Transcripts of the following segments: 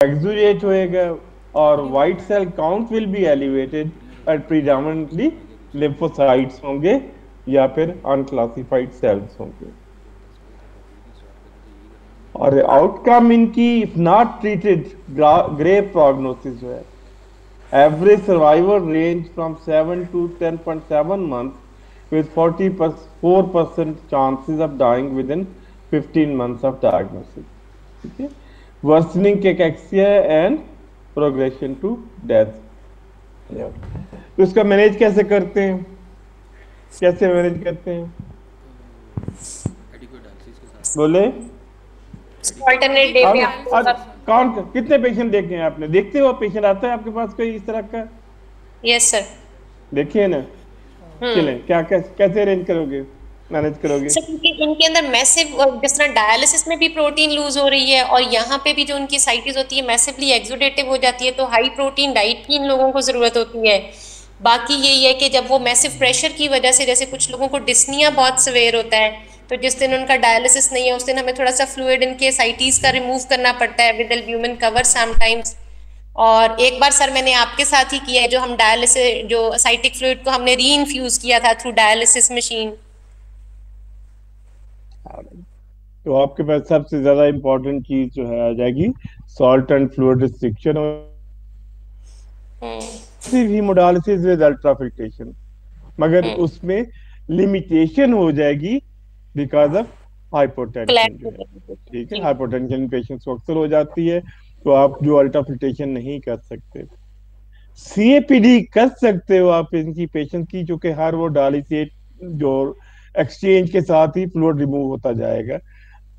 exudate होएगा और white cell count will be elevated and predominantly lymphocytes होंगे या फिर unclassified cells होंगे। और आउटकम इनकी if not treated grave prognosis है। Average survival range from 7 to 10.7 months with 44% chances of dying within 15 months of diagnosis. ठीक है, worsening cachexia and progression to death। तो इसका मैनेज कैसे करते हैं, कैसे मैनेज करते हैं बोले? अल्टरनेट डे पे आज कौन कितने पेशेंट देखे हैं आपने? देखते हो पेशेंट आता है आपके पास कोई इस तरह का? Yes sir. देखिए ना, चलें क्या कैसे अरेंज करोगे, मैनेज करोगे? सर इनके अंदर मैसिव, जिस तरह डायलिसिस में भी प्रोटीन लूज हो रही है और यहाँ पे भी जो उनकी साइटिस होती है मैसिवली एक्सुडेटिव हो जाती है, तो हाई प्रोटीन डाइट की इन लोगों को जरूरत होती है। बाकी यही है कि जब वो मैसिव प्रेशर की वजह से, जैसे कुछ लोगों को डिस्निया बहुत सवेयर होता है, तो जिस दिन उनका डायलिसिस नहीं है उस दिन हमें थोड़ा सा फ्लूइड इनके साइटिस का रिमूव करना पड़ता है विद एल्ब्यूमिन कवर समटाइम्स। और एक बार सर मैंने आपके साथ ही किया है, जो हम डायलिसिस, जो साइटिक फ्लूइड को हमने री इन्फ्यूज किया था थ्रू डायलिसिस मशीन। तो आपके पास सबसे ज्यादा इंपॉर्टेंट चीज जो है आ जाएगी सॉल्ट एंड फ्लूइड रिस्ट्रिक्शन और हीमोडायलिसिस विद अल्ट्राफिल्ट्रेशन, मगर उसमें लिमिटेशन हो जाएगी बिकॉज ऑफ हाइपोटेंशन जो है। ठीक है, हाइपोटेंशन पेशेंट्स को अक्सर हो जाती है, तो आप जो अल्ट्राफिल्ट्रेशन नहीं कर सकते। सीएपीडी कर सकते हो आप इनकी पेशेंट की, जो कि हर वो डायलिसिस जो एक्सचेंज के साथ ही फ्लूइड रिमूव होता जाएगा,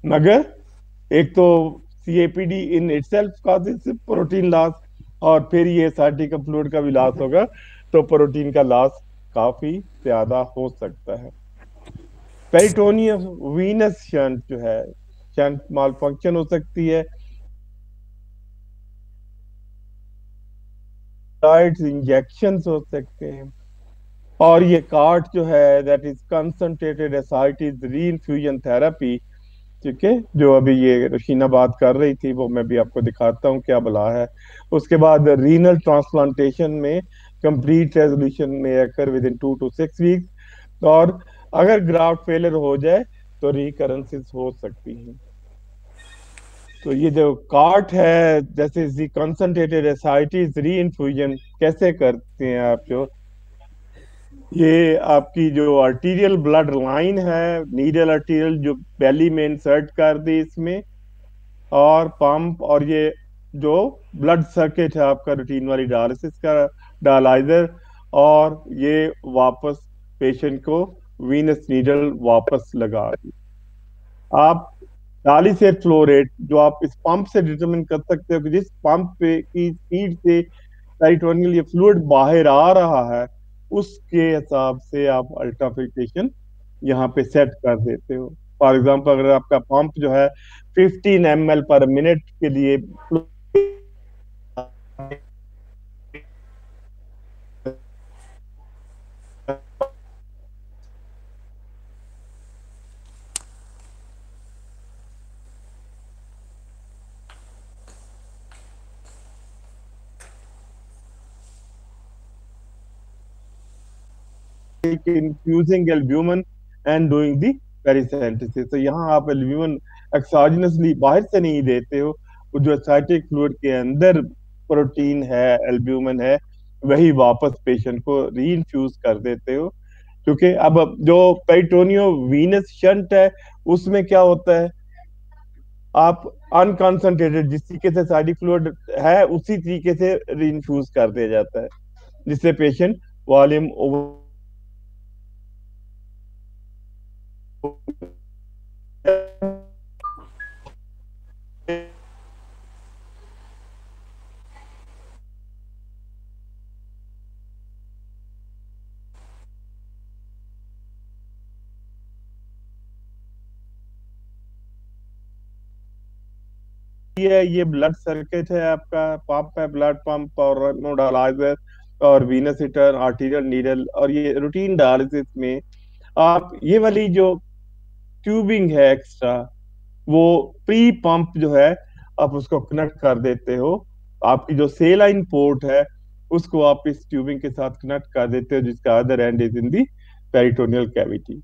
मगर एक तो CAPD in itself causes protein loss और फिर ये सार्टिकल फ्लूइड का भी लॉस होगा, तो प्रोटीन का लॉस काफी ज्यादा हो सकता है। पेरिटोनियम वीनस शंट जो है, शंट माल फंक्शन हो सकती है, इंजेक्शन हो सकते हैं, और ये कार्ट जो है दैट इज कंसंट्रेटेड एसाइटिस री इन्फ्यूजन थेरेपी। ठीक है, जो अभी ये रशीना बात कर रही थी वो मैं भी आपको दिखाता हूँ क्या बला है। उसके बाद रीनल ट्रांसप्लांटेशन में कंप्लीट रेजोल्यूशन में occur with in 2 to 6 weeks, और अगर ग्राफ्ट फेलियर हो जाए तो रिकरेंसेस हो सकती हैं। तो ये जो कार्ट है, जैसे कंसंट्रेटेड एसाइटिस री इन्फ्यूजन कैसे करते हैं आप, जो ये आपकी जो आर्टीरियल ब्लड लाइन है, नीडल आर्टीरियल जो बेली में इंसर्ट कर दी इसमें, और पंप, और ये जो ब्लड सर्किट है आपका रूटीन वाली डायलिसिस का डायलाइजर, और ये वापस पेशेंट को वीनस नीडल वापस लगा दी। आप डायलिसिस फ्लो रेट जो आप इस पंप से डिटरमिन कर सकते हो कि जिस पंप पे की स्पीड से पेरिटोनियल ये फ्लूइड बाहर आ रहा है, उसके हिसाब से आप अल्ट्राफिल्ट्रेशन यहाँ पे सेट कर देते हो। फॉर एग्जांपल अगर आपका पंप जो है 15 ml/मिनट के लिए infusing albumin and doing the पेरिसेंटेसिस। तो यहाँ आप एल्ब्यूमिन एक्सोजेनसली बाहर से नहीं देते हो, वो जो एसाइटिक फ्लूइड के अंदर प्रोटीन है, एल्ब्यूमिन है, वही वापस पेशेंट को री इन्फ्यूज कर देते हो। क्योंकि अब जो पेरिटोनियो वीनस शंट है उसमें क्या होता है, आप अनकॉन्सेंट्रेटेड जिस तरीके से एसाइटिक फ्लूइड है उसी तरीके से री इन्फ्यूज कर दिया जाता है, जिससे पेशेंट वॉल्यूम ये ब्लड सर्किट है आपका, पंप है, ब्लड पंप और नोडालाइजर और वीनस हीटर, आर्टीरियल नीडल, और ये रूटीन डायलिसिस में आप ये वाली जो ट्यूबिंग है एक्स्ट्रा, वो प्री पंप जो है आप उसको कनेक्ट कर देते हो, आपकी जो सेलाइन पोर्ट है उसको आप इस ट्यूबिंग के साथ कनेक्ट कर देते हो, जिसका other and is in the peritoneal cavity.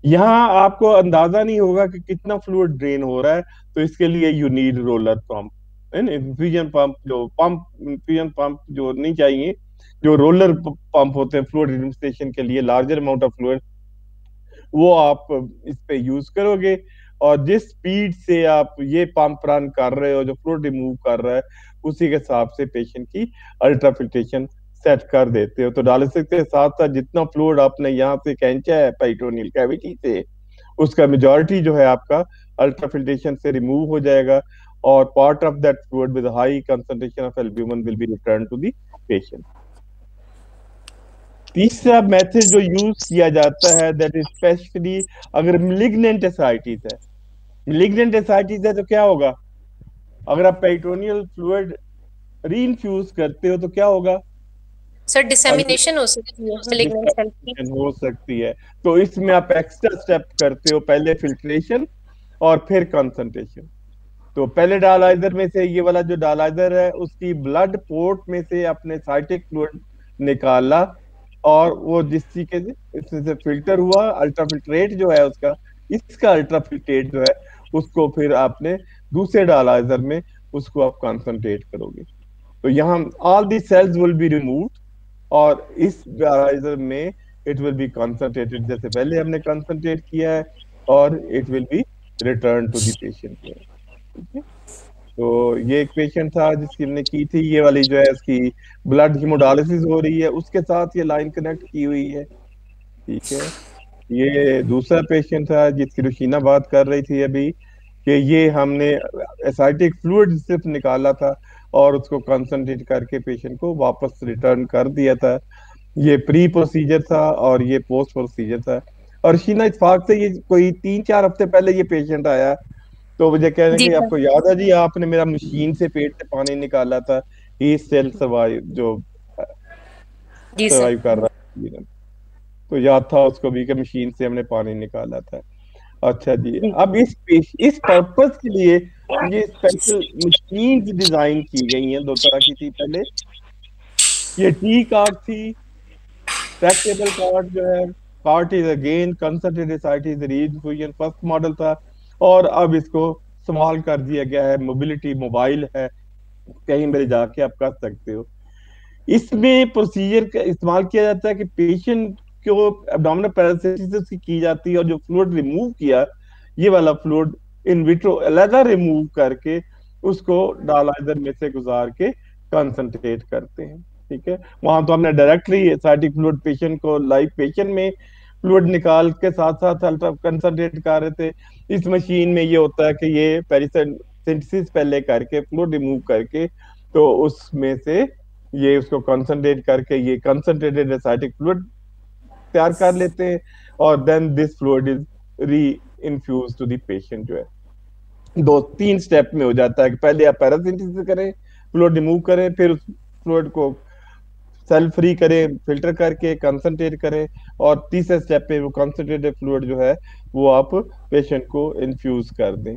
यहाँ आपको अंदाजा नहीं होगा कि कितना फ्लूइड ड्रेन हो रहा है, तो इसके लिए you need roller pump, infusion pump, जो पंप इन्फ्यूजन पंप जो नहीं चाहिए, जो रोलर पंप होते हैं फ्लूइड एडमिनिस्ट्रेशन के लिए, लार्जर अमाउंट ऑफ फ्लूइड, वो आप इस पे यूज करोगे। और जिस स्पीड से आप ये पंप रन कर रहे हो, जो फ्लूइड रिमूव कर रहा है, उसी के हिसाब से पेशेंट की अल्ट्राफिल्ट्रेशन सेट कर देते हो। तो डायलिसिस के साथ साथ जितना फ्लूइड आपने यहाँ से खींचा है पेरिटोनियल कैविटी से, उसका मेजॉरिटी जो है आपका अल्ट्राफिल्ट्रेशन से रिमूव हो जाएगा, और part of that fluid with high concentration of albumin will be return to the patient. तीसरा मेथड जो यूज किया जाता है, दैट इज स्पेशली अगर मिलिग्नेंट एसाइटिस है। मिलिग्नेंट एसाइटिस है तो क्या होगा, अगर आप पेरिटोनियल फ्लूइड रीइंफ्यूज करते हो तो क्या होगा सर डिसेमिनेशन हो सकती है मैलिग्नेंट सेल की। हो सकती है। तो इसमें आप एक्स्ट्रा स्टेप करते हो, पहले फिल्ट्रेशन और फिर कंसंट्रेशन। तो पहले डायलाइजर में से, ये वाला जो डायलाइजर है, उसकी ब्लड पोर्ट में से अपने साइटिक फ्लूइड निकाला, और वो जिस तरीके से इसमें से फिल्टर हुआ, अल्ट्राफिल्ट्रेट जो है उसका, इसका अल्ट्राफिल्ट्रेट जो है उसको फिर आपने दूसरे डायलाइजर में उसको आप कंसंट्रेट करोगे। तो यहाँ all the cells will be removed, और इस डायलाइजर में इट विल बी कंसंट्रेटेड जैसे पहले हमने कंसंट्रेट किया है, और it will be return to the patient. ठीक है, तो ये एक पेशेंट था जिसकी हमने की थी, ये वाली जो है इसकी ब्लड हीमोडायलिसिस हो रही है, उसके साथ ये लाइन कनेक्ट की हुई है। ठीक है, ये दूसरा पेशेंट था जिसकी रुशीना बात कर रही थी अभी, कि ये हमने एसाइटिक फ्लूइड सिर्फ निकाला था और उसको कंसंट्रेट करके पेशेंट को वापस रिटर्न कर दिया था। ये प्री प्रोसीजर था और ये पोस्ट प्रोसीजर था। और शीना इत्तेफाक से ये कोई 3-4 हफ्ते पहले ये पेशेंट आया, तो मुझे कह रहे हैं जी कि सर। आपको याद है जी, आपने मेरा मशीन से पेट से पानी निकाला था, ही स्टिल सर्वाइव, जो जी सर। सर्वाइव कर रहा है, तो याद था उसको भी कि मशीन से हमने पानी निकाला था। अच्छा जी, जी। अब इस पर्पस के लिए ये स्पेशल मशीन डिजाइन की गई हैं, दो तरह की थी पहले। ये टी कार्ड थी, ट्रैक्टेबल कार्ड जो है, card is again concentrated site is reinfusion first model था, और अब इसको संभाल कर दिया गया है, मोबिलिटी मोबाइल है, कहीं पर जाके आप कर सकते हो। इसमें प्रोसीजर का इस्तेमाल किया जाता है कि पेशेंट को एब्डोमिनल पैरालिसिस की जाती है, और जो फ्लूइड रिमूव किया, ये वाला फ्लूइड इन विट्रो अलग रिमूव करके उसको डायलाइजर में से गुजार के कंसंट्रेट करते हैं। ठीक है, वहां तो हमने डायरेक्टली एसाइटिक फ्लूइड पेशेंट को लाइव पेशेंट में फ्लूइड निकाल के साथ साथ अल्ट्रा कंसंट्रेट कर रहे थे। इस मशीन में ये होता है कि ये पेरिसिंथेसिस पहले करके फ्लूइड रिमूव करके, तो उसमें से ये उसको कंसंट्रेट करके ये कंसंट्रेटेड एसाइटिक फ्लूइड तैयार कर लेते हैं, और then this fluid is reinfuse to the patient. जो है 2-3 स्टेप में हो जाता है कि पहले आप पैरासिंथेसिस करें, फ्लूइड रिमूव करें, फिर उस फ्लूइड को सेल फ्री करें, फिल्टर करके कंसंट्रेट करें, और तीसरे स्टेप पे वो कंसंट्रेटेड फ्लूइड जो है वो आप पेशेंट को इन्फ्यूज कर दें।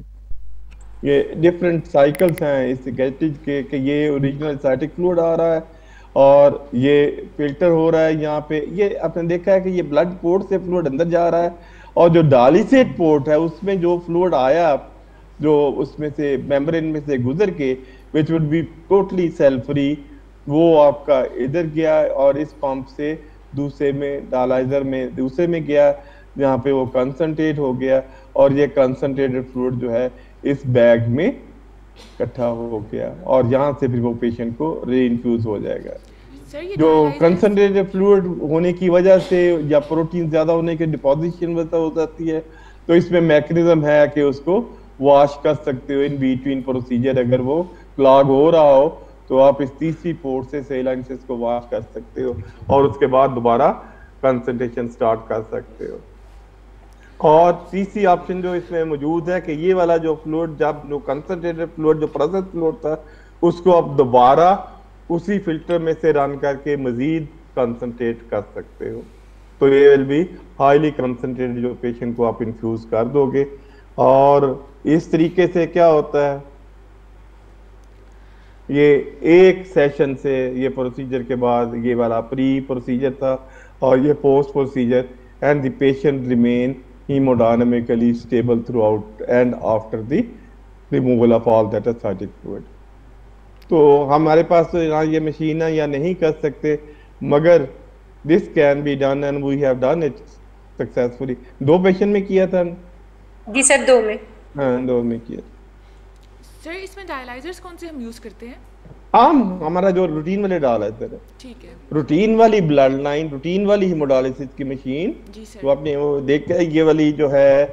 ये डिफरेंट साइकिल्स हैं इस गैस्ट्रिक के, कि ये ओरिजिनल एसाइटिक फ्लूइड आ रहा है और ये फिल्टर हो रहा है यहाँ पे। ये आपने देखा है कि ये ब्लड पोर्ट से फ्लूइड अंदर जा रहा है, और जो डायलिसेट पोर्ट है उसमें जो फ्लूइड आया, जो उसमें से मेम्ब्रेन में से गुजर के, which would be totally cell free, वो आपका इधर गया और इस पंप से दूसरे में डायलाइजर में दूसरे में गया, जहाँ पे वो कंसंट्रेट हो गया, और ये कंसंट्रेटेड फ्लूइड जो है इस बैग में इकट्ठा हो गया, और यहाँ से फिर वो पेशेंट को रीइंफ्यूज हो जाएगा। जो कंसंट्रेटेड फ्लूइड होने की वजह से या प्रोटीन ज्यादा होने की डिपोजिशन वजह हो जाती है, तो इसमें मैकेनिज्म है कि उसको वॉश कर सकते हो इन बिटवीन प्रोसीजर। अगर वो क्लॉग हो रहा हो तो आप इस तीसरी पोर्ट से सेलाइंसेस को वॉश कर सकते हो, और उसके बाद दोबारा कंसंट्रेशन स्टार्ट कर सकते हो। और तीसरी ऑप्शन जो इसमें मौजूद है कि ये वाला जो फ्लूइड, जब जो कंसंट्रेटेड फ्लूइड जो प्रोसेस फ्लूइड था, उसको आप दोबारा उसी फिल्टर में से रन करके मजीद कंसंट्रेट कर सकते हो। तो ये विल बी हाईली कंसंट्रेटेड, जो पेशेंट को आप इन्फ्यूज कर दोगे। और इस तरीके से क्या होता है ये एक सेशन से, ये प्रोसीजर के बाद ये वाला प्री प्रोसीजर था और ये post procedure, and the patient remain haemodynamically stable throughout and after the removal of all that ascitic fluid. तो हमारे पास तो यहाँ ये मशीन है या नहीं कर सकते, मगर this can be done and we have done it successfully. 2 patient में किया था। जी सर, 2 में। हाँ, 2 में किया। सर इसमें डायलाइजर्स कौन से हम यूज़ करते हैं? हमारा जो रूटीन वाले डायलाइजर है, ठीक है। रूटीन वाली ब्लड लाइन, रूटीन वाली हीमोडायलिसिस की मशीन, जी सर। तो आपने वो देख के ये वाली जो है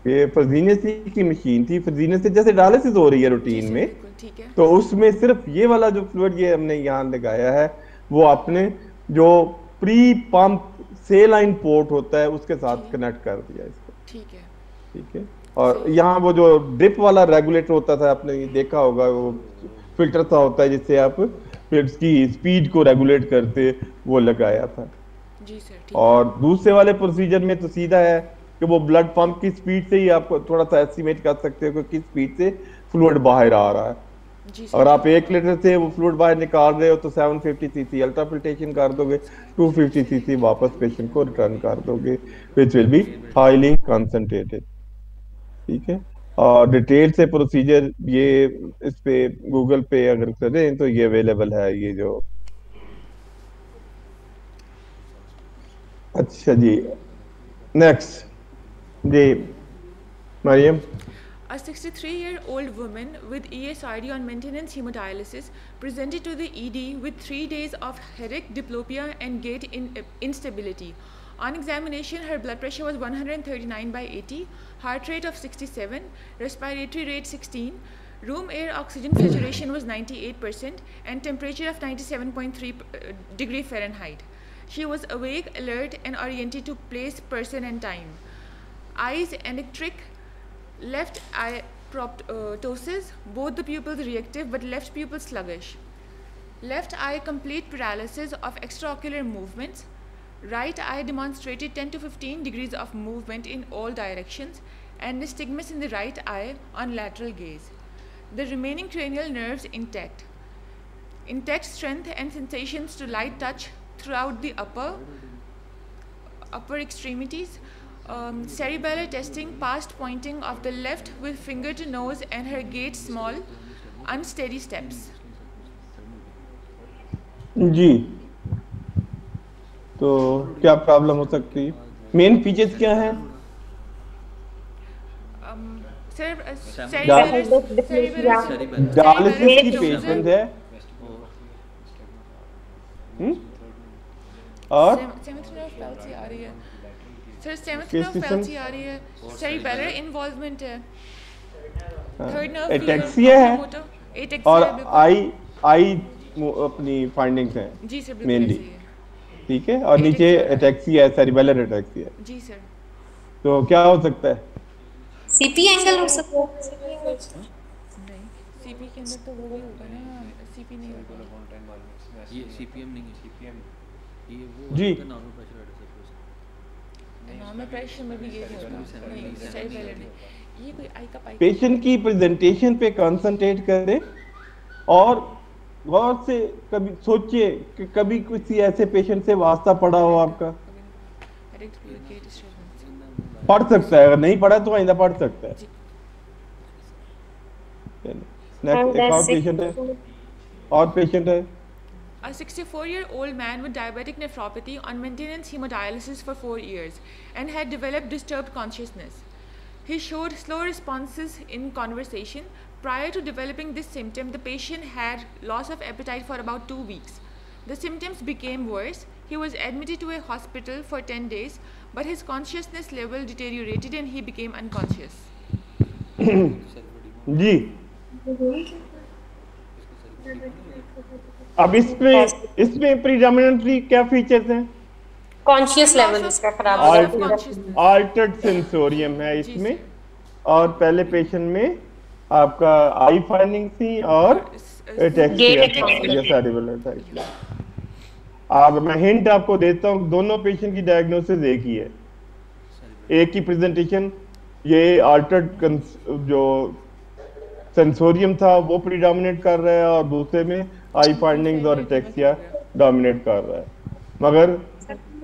ये फर्जीनेसी की मशीन थी। फर्जीनेसी जैसे डायलिसिस हो रही है रूटीन में, ठीक है। तो उसमें सिर्फ ये वाला जो फ्लूइड ये हमने यहाँ लगाया है, वो आपने जो प्री पंप से लाइन पोर्ट होता है उसके साथ कनेक्ट कर दिया इसको। ठीक है। ठीक है। और यहाँ वो जो ड्रिप वाला रेगुलेटर होता था, आपने ये देखा होगा, वो फिल्टर सा होता है जिससे आप फिर उसकी स्पीड को रेगुलेट करते, वो लगाया था। जी सर, ठीक। और दूसरे वाले प्रोसीजर में तो सीधा है कि वो ब्लड पंप की स्पीड से ही आप थोड़ा सा एस्टिमेट कर सकते हो कि किस स्पीड से फ्लूइड बाहर आ रहा है। जी और आप 1 लीटर से वो फ्लूइड बाहर निकाल रहे हो तो 750 सीसी अल्ट्रा फिल्ट्रेशन कर दोगे, 250 सीसी वापस पेशेंट को रिटर्न कर दोगे, which will be highly concentrated. ठीक है। और डिटेल से प्रोसीजर ये इस पे गूगल पे अगर करें तो ये अवेलेबल है, ये जो। अच्छा जी, नेक्स्ट जी Mariam. A 63-year-old woman with ESRD on maintenance hemodialysis presented to the ED with 3 days of headache, diplopia, and gait instability. On examination, her blood pressure was 139/80, heart rate of 67, respiratory rate 16, room air oxygen saturation was 98%, and temperature of 97.3 degree Fahrenheit. She was awake, alert, and oriented to place, person, and time. Eyes electric. Left eye proptosis, both the pupils reactive but left pupil sluggish. Left eye complete paralysis of extraocular movements. Right eye demonstrated 10 to 15 degrees of movement in all directions and nystagmus in the right eye on lateral gaze. The remaining cranial nerves intact. Intact strength and sensations to light touch throughout the upper extremities. Cerebellar testing past pointing of the left with finger to nose and her gait small, unsteady steps. जी, तो क्या problem हो सकती है? Main features क्या हैं? Dialysis की patient है और आ रही है सर, सेवंथ नर्व पैल्सी आ रही है, सेरिबेलर इन्वॉल्वमेंट है, थर्ड नर्व एटेक्सिया है और आई अपनी फाइंडिंग्स हैं जी सर, मेनली। ठीक है। और नीचे एटेक्सिया है, सेरिबेलर एटेक्सिया। जी सर। तो क्या हो सकता है? सीपी एंगल हो सकता है। नहीं, सीपी के अंदर तो वो ही होगा ना, सीपी नहीं होगा, ये सीपीएम नहीं है, सीपीएम ये वो जी नॉर्मल प्रेशर है सर। नॉर्मल प्रेशर में भी ये होगा नहीं, सेरिबेलर नहीं, ये कोई आई का पाइप। पेशेंट की प्रेजेंटेशन पे कंसंट्रेट करें और गौर से कभी सोचिए कि कभी किसी ऐसे पेशेंट से वास्ता पड़ा हो आपका। पढ़ सकता है, अगर नहीं पढ़ा तो आइंदा पढ़ सकता है। नेक्स्ट एक और पेशेंट है, और पेशेंट है। A 64-year-old man with diabetic nephropathy on maintenance hemodialysis for 4 years and had developed disturbed consciousness. He showed slow responses in conversation. Prior to developing this symptom, the patient had loss of appetite for about 2 weeks. The symptoms became worse. He was admitted to a hospital for 10 days, but his consciousness level deteriorated and he became unconscious. जी, अब इसमें predominantly क्या features हैं? Conscious level इसका खराब हो जाता है, Altered sensorium है इसमें, और पहले पेशेंट में आपका आई फाइंडिंग थी और एटेक्सिया था। अब मैं हिंट आपको देता हूँ, दोनों पेशेंट की डायग्नोसिस एक ही है, एक ही प्रेजेंटेशन। ये अल्टर्ड जो सेंसोरियम था वो प्रीडोमिनेट कर रहा है और दूसरे में आई फाइंडिंग्स और एटेक्सिया डोमिनेट कर रहा है, मगर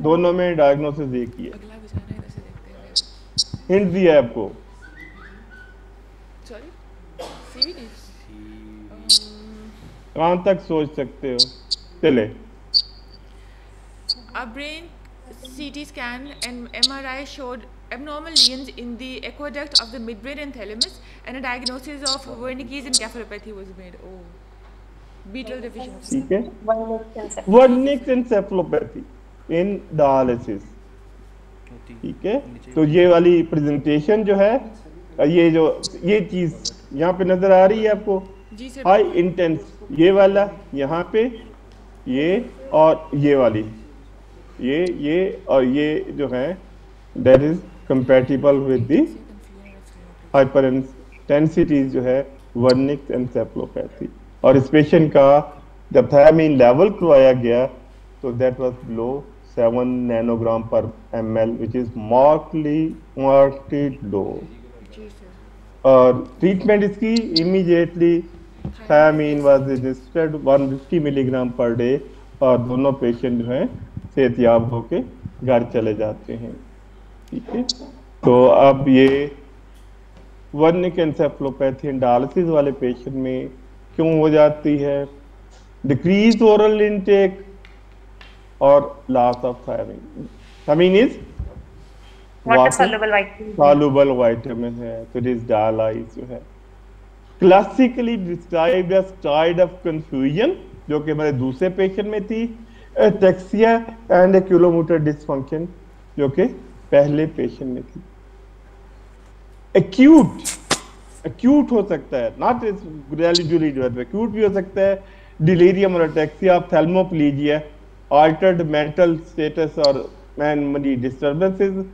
दोनों में डायग्नोसिस एक ही है। अगला बचाना है, इधर से देखते हैं। हिंट दिया है आपको। Sorry, CVD. कहाँ तक सोच सकते हो? चले। A brain CT scan and MRI showed abnormal lesions in the aqueduct of the midbrain and thalamus, and a diagnosis of Wernicke's encephalopathy was made. Oh, beetle deficiency. ठीक है, वर्निक एन्सेफेलोपैथी इन dialysis. ठीक है, तो ये वाली presentation जो है, ये चीज यहाँ पे नजर आ रही है आपको, जी सर। हाई इंटेंस ये वाला यहाँ पे, ये और ये वाली, ये और ये जो है that is compatible with the hyper intensity जो है वर्निक एन्सेफेलोपैथी। और इस पेशेंट का जब थायमीन लेवल करवाया गया तो that was below 7 nanogram per ml, which is markedly low. जी सर। और ट्रीटमेंट इसकी immediately thiamine was administered 150 milligram per day, और दोनों पेशेंट जो हैं सेहतयाब होके घर चले जाते हैं। ठीक है, तो अब ये वर्निक एन्सेफेलोपैथी डायलिसिस वाले पेशेंट में क्यों हो जाती है? डिक्रीज ओरल इनटेक और loss of thiamine. Thiamine is water soluble vitamin है, तो इट इज डायलाइज जो है क्लासिकली डिस्क्राइब्ड एज टाइड ऑफ कंफ्यूजन, जो कि हमारे दूसरे पेशेंट में थी, एटेक्सिया एंड एक्यूलोमोटर डिसफंक्शन जो कि पहले पेशेंट में थी। एक्यूट हो सकता है, नॉट ग्रेजुअली जो है, एक्यूट भी हो सकता है। डिलीरियम और एटेक्सिया, थैल्मोप्लीजिया, अल्टर्ड मेंटल स्टेटस और मेमोरी डिस्टर्बेंसेस,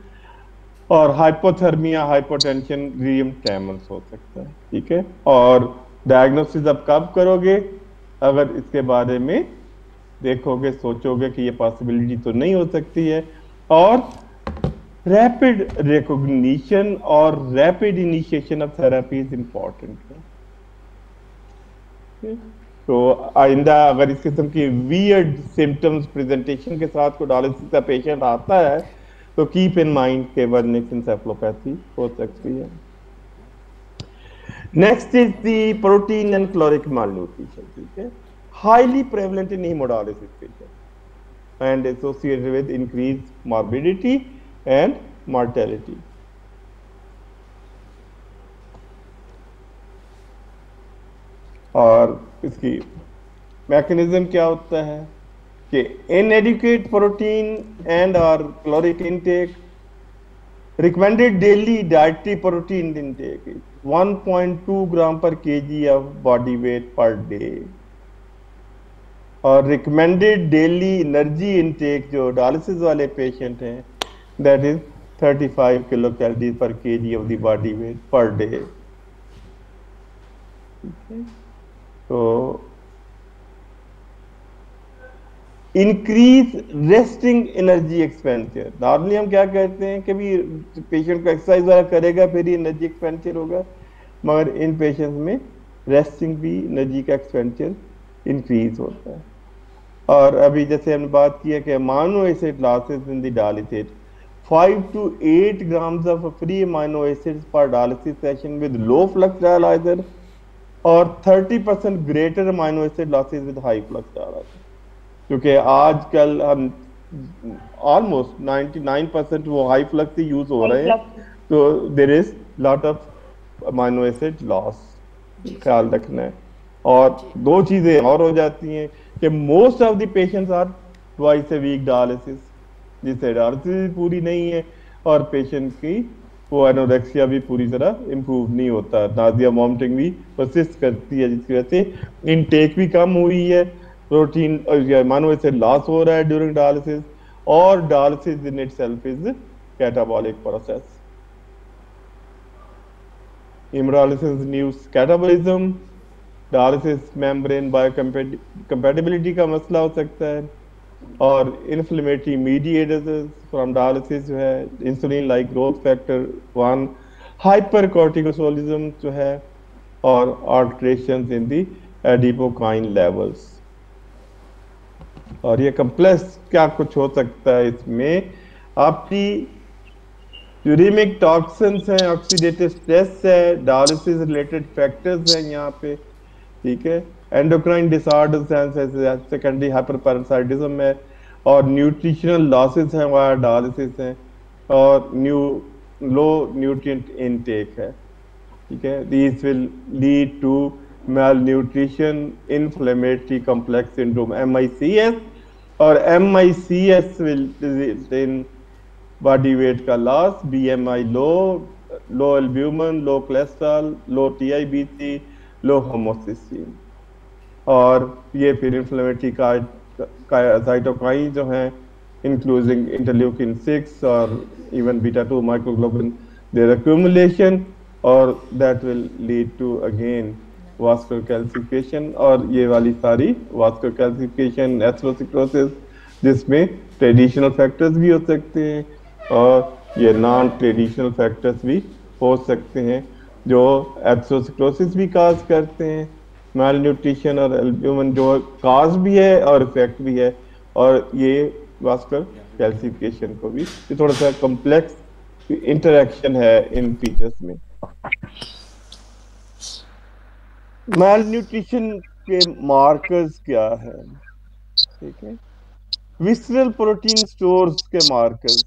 और हाइपोथर्मिया, हाइपोटेंशन, ग्रीम ट्रेमर्स हो सकता है। ठीक है, और डायग्नोसिस अब कब करोगे? अगर इसके बारे में देखोगे, सोचोगे कि ये पॉसिबिलिटी तो नहीं हो सकती है, और रैपिड रिकॉग्निशन और rapid initiation of therapy is important है। तो आइंदा अगर इस किस्म की वियर्ड सिम्टम्स प्रेजेंटेशन के साथ कोई डायलिसिस का पेशेंट आता है तो कीप इन माइंड के वर्निक एन्सेफेलोपैथी हो सकती है। Next is the protein and caloric malnutrition। ठीक है, highly prevalent in hemodialysis patients and associated with increased morbidity and mortality. और इसकी मैकेनिज्म क्या होता है कि inadequate protein and or caloric intake, recommended daily dietary protein intake is 1.2 gram per kg of body weight per day, और recommended daily energy intake जो dialysis वाले patient हैं that is 35 kilo calorie per KG of the body weight per day. तो increase resting energy expenditure, normally हम क्या कहते हैं कि भी पेशेंट को एक्सरसाइज वगैरह करेगा फिर ही एनर्जी एक्सपेंडिचर होगा, मगर इन पेशेंट्स में रेस्टिंग भी एनर्जी का एक्सपेंडिचर इंक्रीज होता है। और अभी जैसे हमने बात की है कि amino acid losses in the dialysis, 5 to 8 grams of free amino acids per dialysis session with low flux dialyzer, और 30% greater amino acid losses with high flux dialyzer। क्योंकि आजकल हम ऑलमोस्ट 99% वो हाई फ्लक्स ही यूज हो रहे हैं, तो there is lot of amino acid loss, ख्याल रखना है। और दो चीजें और हो जाती हैं कि most of the patients are twice a week dialysis, जिससे डायलिसिस पूरी नहीं है और पेशेंट की वो एनोरेक्सिया भी पूरी तरह इम्प्रूव नहीं होता, नाजिया वॉमिटिंग भी परसिस्ट करती है, जिसकी वजह से इनटेक भी कम हुई है, प्रोटीन अमाइनो एसिड लॉस हो रहा है ड्यूरिंग डायलिसिस, और dialysis in itself is catabolic process. Hemodialysis news catabolism, dialysis membrane biocompatibility का मसला हो सकता है, और इन्फ्लेमेटरी मीडिएटर्स फ्रॉम डायलिसिस जो है insulin like growth factor 1, hypercortisolism जो है, और alterations in the adipokine levels। और ये कम्प्लेक्स क्या कुछ हो सकता है इसमें, आपकी यूरेमिक टॉक्सिन्स हैं, ऑक्सीडेटिव स्ट्रेस है, डायलिसिस रिलेटेड फैक्टर्स हैं यहाँ पे, ठीक है, एंडोक्राइन डिसऑर्डर्स हैं, सेकेंडरी हाइपरपैराथायराइडिज्म है, और न्यूट्रिशनल लॉसेस हैं वहाँ डायलिसिस हैं, और लो न्यूट्रिएंट इनटेक है, ठीक है। This will lead to malnutrition, inflammatory complex syndrome MICS, और MICS will result in body weight का loss, BMI low albumin, low cholesterol, low TIBC, low homocysteine, और ये फिर inflammatory cytokine जो हैं including interleukin 6 और even beta 2 microglobulin, their accumulation, और that will lead to again vascular calcification, और ये वाली सारी वास्कुलर कैल्सिफिकेशन, एथेरोस्क्लेरोसिस, जिसमें ट्रेडिशनल फैक्टर्स भी हो सकते हैं और ये नॉन ट्रेडिशनल फैक्टर्स भी हो सकते हैं जो एथेरोस्क्लेरोसिस भी काज करते हैं, माल न्यूट्रिशन और एल्ब्यूमिन जो काज भी है और इफेक्ट भी है, और ये वास्कुलर कैल्सिफिकेशन को भी, ये थोड़ा सा कॉम्प्लेक्स इंटरेक्शन है इन फीचर्स में। माल न्यूट्रिशन के मार्कर्स क्या है, ठीक है, विसरल प्रोटीन स्टोर्स के markers,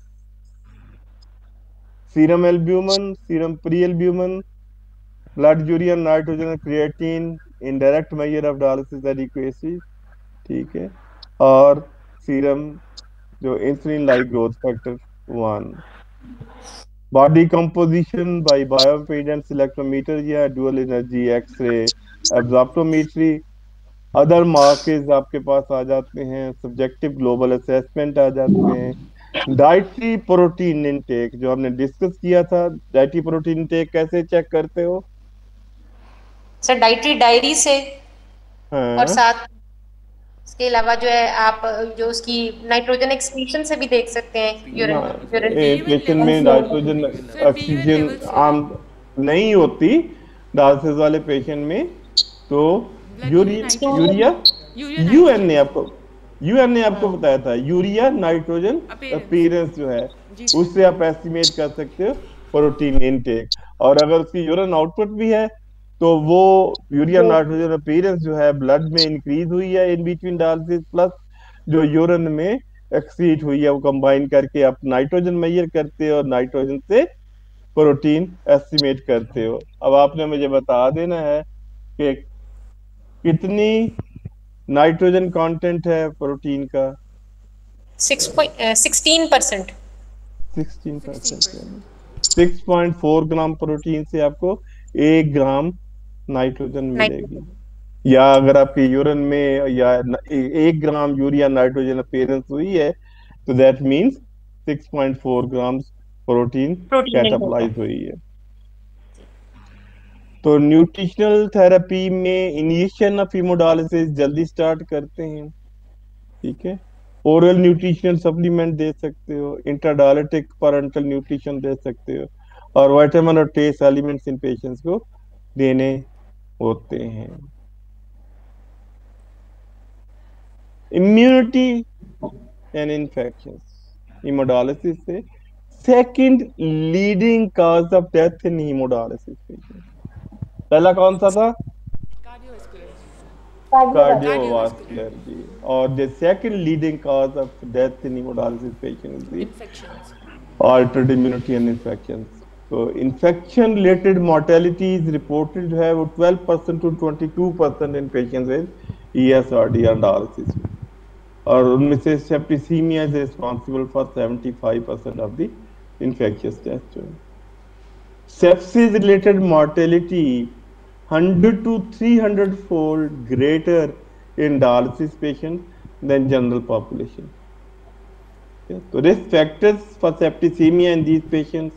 serum albumin, serum prealbumin, blood urea nitrogen creatine, indirect measure of dialysis adequacy, ठीक है, और सीरम जो insulin like growth factor 1, body composition by bioimpedance electrometer या dual energy X ray absorptiometry, other markers आपके पास आ जाते हैं, subjective global assessment आ जाते हैं, डाइटरी प्रोटीन इनटेक जो हमने डिस्कस किया था, डाइटरी प्रोटीन इनटेक कैसे चेक करते हो सर? डाइटरी डायरी से, हाँ। और साथ इसके अलावा जो है आप जो उसकी नाइट्रोजन एक्सक्रीशन से भी देख सकते हैं यूरिन पेशेंट में नाइट्रोजन ऑक्सीजन आम नहीं होती डायलिसिस वाले पेशेंट में, तो यूरिया यूएन ने आपको बताया था, यूरिया नाइट्रोजन अपीयरेंस जो है उससे आप एस्टिमेट कर सकते हो प्रोटीन इनटेक, और अगर उसकी यूरिन आउटपुट भी है तो वो यूरिया नाइट्रोजन अपीयरेंस जो है ब्लड में इंक्रीज हुई है इन बिटवीन डायलिसिस प्लस जो यूरिन में एक्सीड हुई है, वो कंबाइन करके आप नाइट्रोजन मेजर करते हो और नाइट्रोजन से प्रोटीन एस्टिमेट करते हो। अब आपने मुझे बता देना है कि कितनी नाइट्रोजन कंटेंट है प्रोटीन का? 16%। 16%। 6.4 ग्राम प्रोटीन से आपको 1 ग्राम नाइट्रोजन मिलेगी, या अगर आपके यूरिन में या 1 ग्राम यूरिया नाइट्रोजन अपीयरेंस हुई है तो दैट मींस 6.4 ग्राम प्रोटीन कैटाबलाइज हुई है। तो न्यूट्रिशनल थेरेपी में इनिशिएशन ऑफ हीमोडायलिसिस जल्दी स्टार्ट करते हैं, ठीक है, ओरल न्यूट्रिशनल सप्लीमेंट दे सकते हो, इंट्राडायलिटिक पैरेंटल न्यूट्रिशन दे सकते हो, और विटामिन और ट्रेस एलिमेंट्स इन पेशेंट्स को देने होते हैं। इम्यूनिटी एंड इन्फेक्शंस, हीमोडायलिसिस से second leading cause of death in haemodialysis patient, पहला कौन सा था? कार्डियोवास्कुलर जी, और the second leading cause of death in haemodialysis patient is altered immunity and infections. तो infection related mortality is reported जो है वो 12% to 22% in patients with ESRD और डायलिसिस, और उनमें से septicaemia is responsible for 75% of the infectious death. Sepsis related mortality 100 to 300 fold greater in dialysis patients than general population. Okay. So risk factors for septicemia in these patients,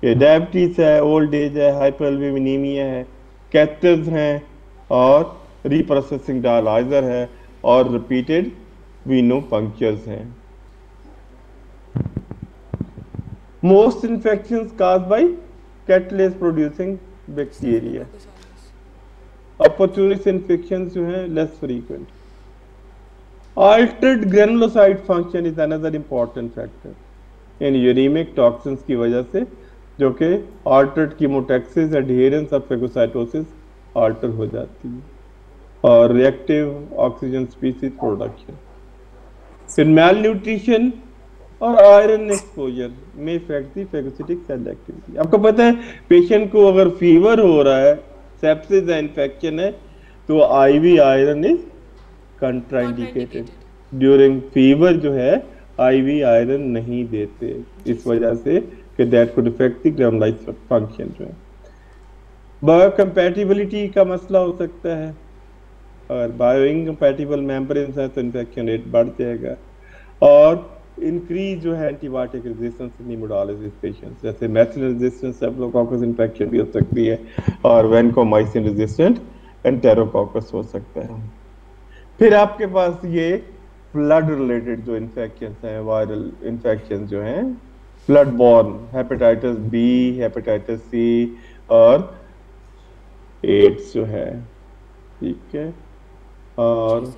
diabetes है, old age है, हाइपरअल्बुमिnemia है, कैथर्स हैं, और reprocessing dialyser है, और repeated venopunctures हैं। Most infections caused by catalase producing bacteria, opportunist infection जो है less frequent. Altered granulocyte function is another important factor इन यूरेमिक टॉक्सिन्स की वजह से, जो कि altered chemotaxis adherence और phagocytosis alter हो जाती है, और reactive oxygen species production। फिर malnutrition और आयरन एक्सपोजर में इफेक्ट दी फेगोसिटिक सेल एक्टिविटी। आपको पता है पेशेंट को अगर फीवर हो रहा है, सेप्सिस है, इन्फेक्शन है, तो IV iron is contraindicated. During fever जो है आईवी आयरन नहीं देते, इस वजह से कि that could effect the granulocyte function जो है। बायोकम्पैटिबिलिटी का मसला हो सकता है, अगर बायो इनकम्पैटिबल मेम्ब्रेन्स है तो इन्फेक्शन रेट बढ़ जाएगा। और इंक्रीज जो है antibiotic resistance in hemodialysis patients, जैसे मैथिलिन रेजिस्टेंट स्टेफिलोकोकस इन्फेक्शन भी हो सकती है, और वैनकोमाइसिन रेजिस्टेंट एंटेरोकोकस हो सकता है। फिर आपके पास ये ब्लड रिलेटेड जो इन्फेक्शंस हैं, वायरल इन्फेक्शन जो हैं, blood borne, hepatitis B, hepatitis C और एड्स जो है, ठीक है। और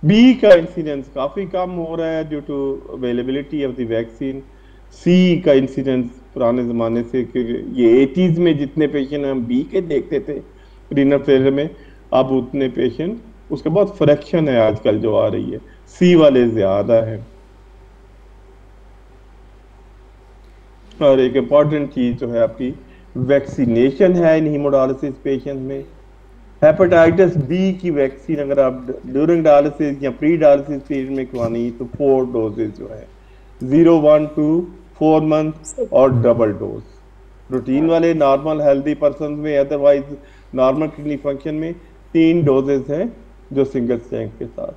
बी का इंसिडेंस काफी कम हो रहा है due to availability of the vaccine. C का इंसिडेंस पुराने जमाने से, क्योंकि ये 80s में जितने पेशेंट हम बी के देखते थे रीनल फेलियर में, अब उतने पेशेंट, उसके बाद फ्रैक्शन है आजकल जो आ रही है, सी वाले ज्यादा है। और एक इम्पॉर्टेंट चीज जो है आपकी वैक्सीनेशन है इन हीमोडायलिसिस पेशेंट में। हेपेटाइटिस बी की वैक्सीन अगर आप ड्यूरिंग डायलिसिस या प्री डायलिसिस पीरियड में करवानी तो 4 डोजेज जो है 0, 1, 2, 4 मंथ और डबल डोज। रूटीन वाले नॉर्मल हेल्दी पर्सन में, अदरवाइज नॉर्मल किडनी फंक्शन में 3 डोजेज हैं जो सिंगल स्ट्रेंथ के साथ।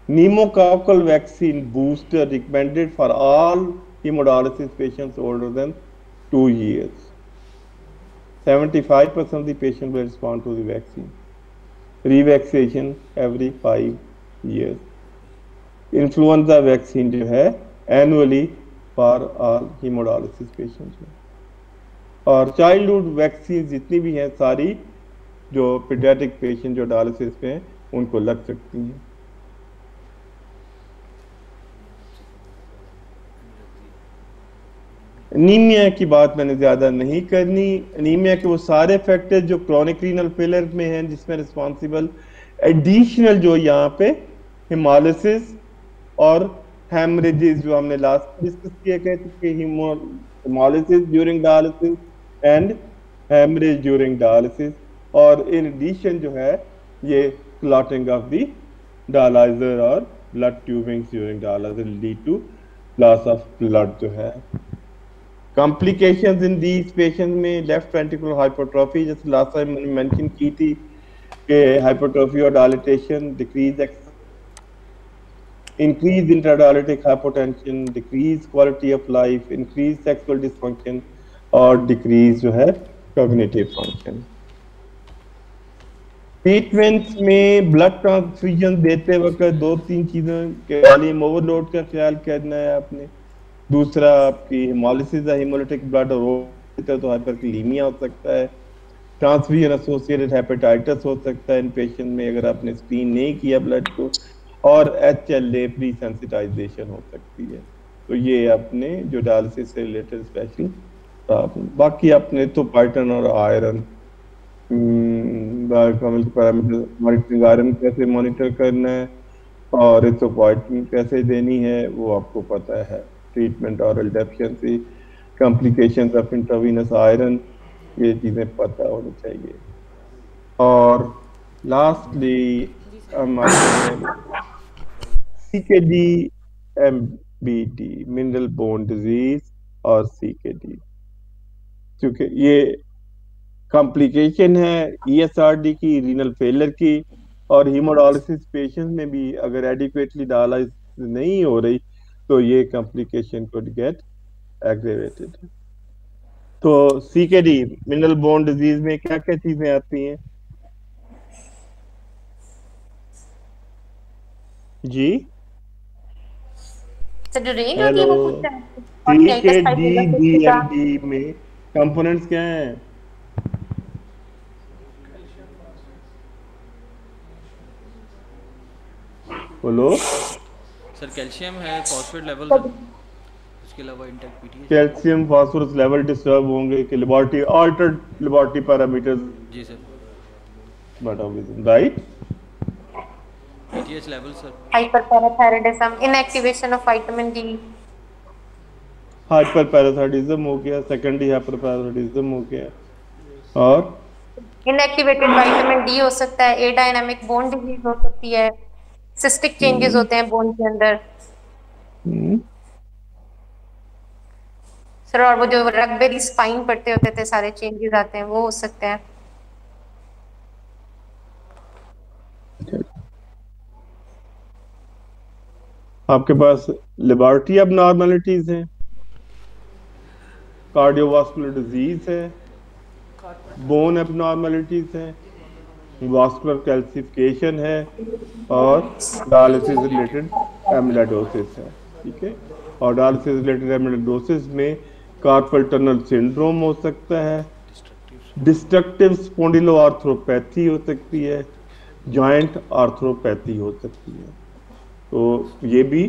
Pneumococcal vaccine booster recommended for all haemodialysis patients older than 2 years. 75% of the patient will respond to the vaccine. Revaccination every 5 years. Influenza vaccine जो है annually for all hemodalysis patients। और childhood vaccine जितनी भी हैं सारी जो paediatric patient जो dialysis पे हैं उनको लग सकती हैं। एनीमिया की बात मैंने ज्यादा नहीं करनी। एनीमिया के वो सारे फैक्टर जो क्रोनिक रीनल फेलियर में हैं जिसमें रिस्पॉन्सिबल एडिशनल जो यहाँ पे हेमोलिसिस और हेमरेजेस जो हमने लास्ट डिस्कस किया कहते हैं, haemolysis during dialysis and haemorrhage during dialysis. और इन एडिशन जो है ये क्लॉटिंग ऑफ द डायलाइजर और blood tubing during dialysis lead to loss of blood जो है। कॉम्प्लिकेशंस इन दीज पेशेंट में लेफ्ट वेंट्रिकुलर हाइपरट्रॉफी, जैसे लास्ट टाइम मैंने मेंशन की थी कि हाइपरट्रॉफी और dilatation, decrease increase intradialytic hypotension, decrease quality of life, increase sexual dysfunction और डिक्रीज जो है कॉग्निटिव फंक्शन। ट्रीटमेंट्स में ब्लड ट्रांसफ्यूजन देते वक्त 2-3 चीजें के वॉल्यूम ओवरलोड का ख्याल करना है आपने। दूसरा आपकी हेमोलिसिस है, हेमोलिटिक ब्लड और तो हाइपरकैलेमिया हो सकता है। ट्रांसफ्यूजन एसोसिएटेड हेपेटाइटिस हो सकता है इन पेशेंट में अगर आपने स्क्रीन नहीं किया ब्लड को। और HLA प्री सेंसिटाइजेशन हो सकती है। तो ये अपने जो डायलिसिस से रिलेटेड स्पेशली बाकी अपने तो पाइटन और आयरन पैरामीटर मॉनिटरिंग, आयरन कैसे मॉनिटर करना है और इथोपोइटिन कैसे देनी है वो आपको पता है। Treatment oral deficiency, complications of intravenous iron, ये चीजें पता होनी चाहिए। और lastly CKD, MBD, mineral bone disease और CKD, क्योंकि ये कॉम्प्लिकेशन है ESRD की, रीनल फेलियर की। और हीमोडायलिसिस पेशेंट में भी अगर एडिक्वेटली डायलिसिस नहीं हो रही तो ये कॉम्प्लिकेशन could get aggravated। तो CKD मिनरल बोन डिजीज में क्या क्या चीजें आती हैं जी? हेलो, CKD-DMD में कंपोनेंट्स क्या हैं? बोलो। सर कैल्शियम है, फॉस्फेट लेवल सर, उसके अलावा intact PTH. Calcium phosphorus level disturb होंगे कि लेबोरेटरी ऑल्टर्ड लेबोरेटरी पैरामीटर्स जी sir. Metabolism, right. PTH level sir. Hyperparathyroidism, inactivation of vitamin D. Hyperparathyroidism हो गया, सेकेंडरी हाइपरपैराथायराइडिज्म हो गया, और इनएक्टिवेटेड विटामिन डी हो सकता है, एडायनामिक बोन डिजीज हो सकती है, सिस्टिक चेंजेस होते हैं बोन के अंदर हम्म, सर, और वो जो रगबेरी स्पाइन पड़ते होते थे, सारे चेंजेस आते हैं, वो हो सकते हैं। आपके पास लेबोरेटरी अबनॉर्मलिटीज हैं, कार्डियोवास्कुलर डिजीज है, बोन एबनॉर्मलिटीज है, वास्कुलर कैल्सिफिकेशन है, और डायलिसिस रिलेटेड एमिलोइडोसिस है। ठीक है, और डायलिसिस रिलेटेड एमिलोइडोसिस में कार्पल टनल सिंड्रोम हो सकता है, डिस्ट्रक्टिव स्पॉन्डिलोआर्थ्रोपैथी हो सकती है, जॉइंट आर्थ्रोपैथी हो सकती है। तो ये भी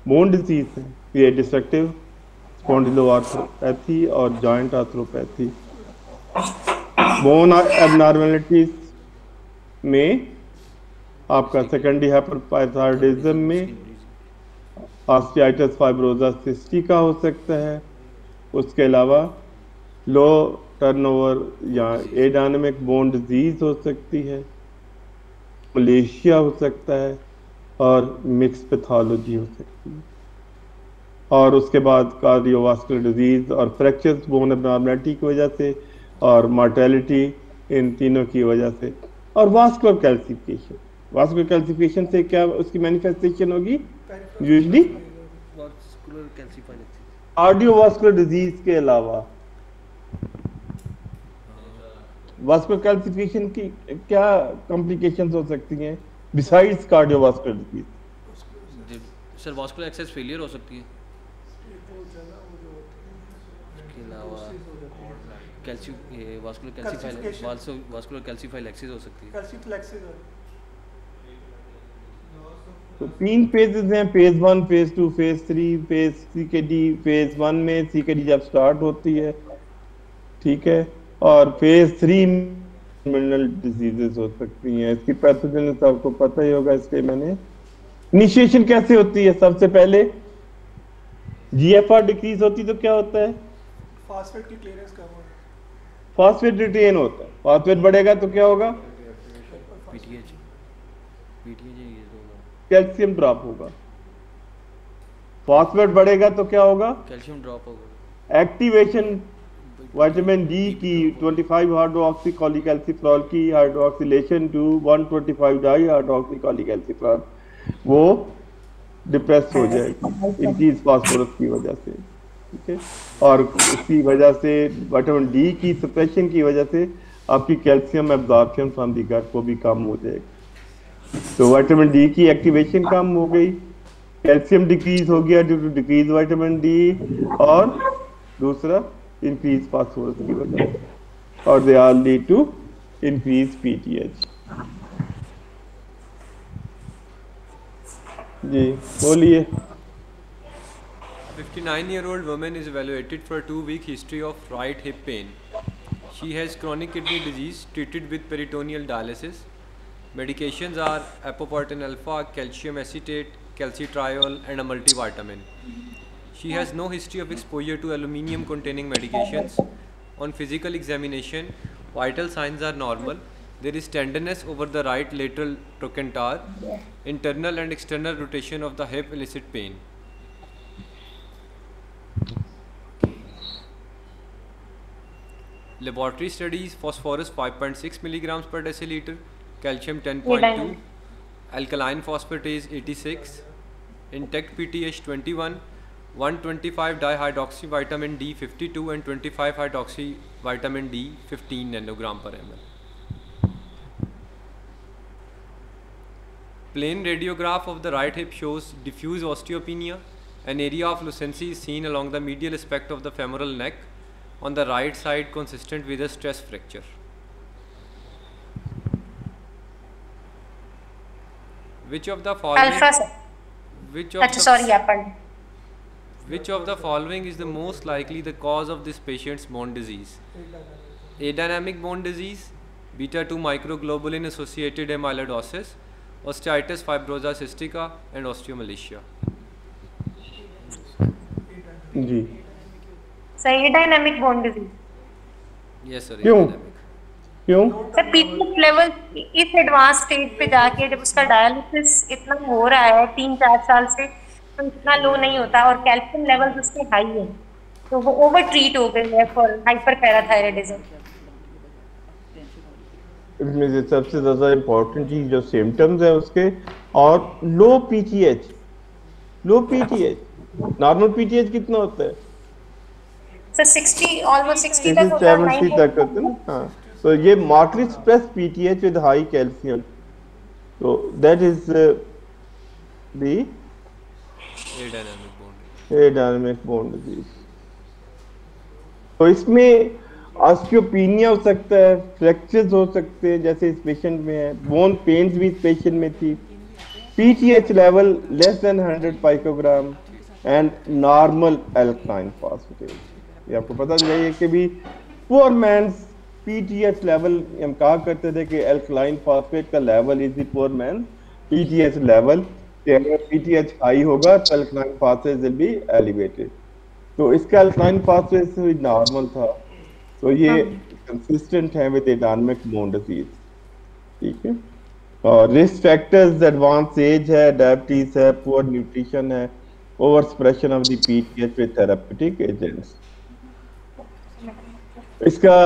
बोन डिजीज है, ये डिस्ट्रक्टिव स्पॉन्डिलोआर्थ्रोपैथी और जॉइंट आर्थ्रोपैथी। बोन एबनॉर्मलिटीज में आपका सेकेंडरी हाइपरपाइथायराइडिज्म में ऑस्टियाइटिस फाइब्रोसा सिस्टिका हो सकता है। उसके अलावा लो टर्नओवर या एडायनेमिक बोन डिजीज हो सकती है, मलेशिया हो सकता है, और मिक्स पैथोलॉजी हो सकती है। और उसके बाद कार्डियोवास्कुलर डिजीज और फ्रैक्चर्स बोन एबनॉर्मलिटी की वजह से, और मॉर्टेलिटी इन तीनों की वजह से, और वास्कुलर कैल्सिफिकेशन। वास्कुलर कैल्सिफिकेशन से क्या उसकी मैनिफेस्टेशन होगी? Usually vascular calcified cardiovascular disease के अलावा वास्कुलर कैल्सिफिकेशन की क्या कॉम्प्लिकेशंस हो सकती हैं besides cardiovascular disease? Sir vascular access failure हो सकती है, उसके अलावा वास्कुलर कैल्सिफाइलेक्सिस हो सकती है। तो 3 फेजेस हैं, phase 1, phase 2, phase 3। Phase CKD, phase 1 में सीकेडी जब स्टार्ट होती है, ठीक है, और फेज 3 मिनरल डिजीजेस हो सकती हैं। इसकी पैथोजेनेसिस आपको पता ही होगा, इसलिए मैंने इनिशिएशन कैसे होती है? सबसे पहले जीएफआर डिक्रीज होती तो क्या होता है? फास्फेट की क्लियरेंस कम होगी, फास्फेट रिटेन होता है। फास्फेट बढ़ेगा तो क्या होगा? पीटीएच ये होगा, कैल्शियम ड्रॉप होगा। फास्फेट बढ़ेगा तो क्या होगा? कैल्शियम ड्रॉप होगा। एक्टिवेशन विटामिन डी की 25 हाइड्रोक्सीकॉलीकैल्सिफेरॉल की हाइड्रोक्सिलेशन टू 125 डाई हाइड्रोक्सीकॉलीकैल्सिफेरॉल, वो डिप्रेस हो जाएगी इंक्रीज फास्फोरस की वजह से। ठीक है, और उसकी वजह से विटामिन डी की सप्रेशन की वजह से आपकी calcium absorption from the gut को भी कम हो जाएगी। तो विटामिन डी की एक्टिवेशन कम हो गई, कैल्शियम डिक्रीज हो गया due to decrease vitamin D, और दूसरा इंक्रीज फास्फोरस की वजह से, और they are lead to increase PTH. जी बोलिए। 59-year-old woman is evaluated for a 2-week history of right hip pain. She has chronic kidney disease treated with peritoneal dialysis. Medications are apoprotein alpha, calcium acetate, calcitriol, and a multivitamin. She has no history of exposure to aluminium containing medications. On physical examination, vital signs are normal. There is tenderness over the right lateral trochanter. Internal and external rotation of the hip elicit pain. Laboratory studies: phosphorus 5.6 milligrams per deciliter, calcium 10.2, alkaline phosphatase 86, intact PTH 21, 125 dihydroxyvitamin D 52, and 25 hydroxyvitamin D 15 nanogram per ml. Plain radiograph of the right hip shows diffuse osteopenia. An area of lucency is seen along the medial aspect of the femoral neck on the right side, consistent with a stress fracture. Which of the following? Alpha से। Which of अच्छा the sorry आप पढ़। Which of the following is the most likely the cause of this patient's bone disease? Adynamic bone disease, beta 2 microglobulin associated amyloidosis, osteitis fibrosa cystica, and osteomalacia. जी सही dynamic bone disease. Yes, sir. क्यों? Adynamic. क्यों? Sir peak level इस advance stage पे जाके जब उसका dialysis इतना हो रहा है 3-4 साल से, तो इतना लो नहीं होता और कैल्शियम लेवल्स उसके हाई है, तो वो ओवर ट्रीट हो गई है फॉर हाइपर पैराथायराइडिज्म। इसमें से सबसे ज्यादा इम्पोर्टेंट चीज जो सिम्टम्स है उसके, और लो पीटीएच। लो पीटीएच, नॉर्मल पीटीएच कितना होता है? सर 60 ऑलमोस्ट 60 तक होता है, 70 तक होता है ना। हाँ, तो ये markedly stress PTH with high calcium, तो that is the Adynamic bone disease. Adynamic bone disease. तो इसमें ऑस्टियोपेनिया हो सकता है, फ्रैक्चर्स हो सकते हैं जैसे इस पेशेंट में है, बोन पेन्स भी इस पेशेंट में थी, PTH level less than 100 picogram and normal alkaline phosphatase. ये आपको पता चाहिए कि भी पुअर मैन्स पीटीएच लेवल, हम कहा करते थे कि एल्कालाइन फॉस्फेट का level is the poor man PTH level, कि अगर पीटीएच हाई होगा तो alkaline phosphate will be elevated. तो इसका एल्कालाइन फॉस्फेट नॉर्मल था, तो ये कंसिस्टेंट है विद एडायनेमिक बोन डिजीज। ठीक है, और रिस्क फैक्टर्स एडवांस एज है, डायबिटीज है, पुअर न्यूट्रिशन है, over expression of the PTH with therapeutic agents. इसका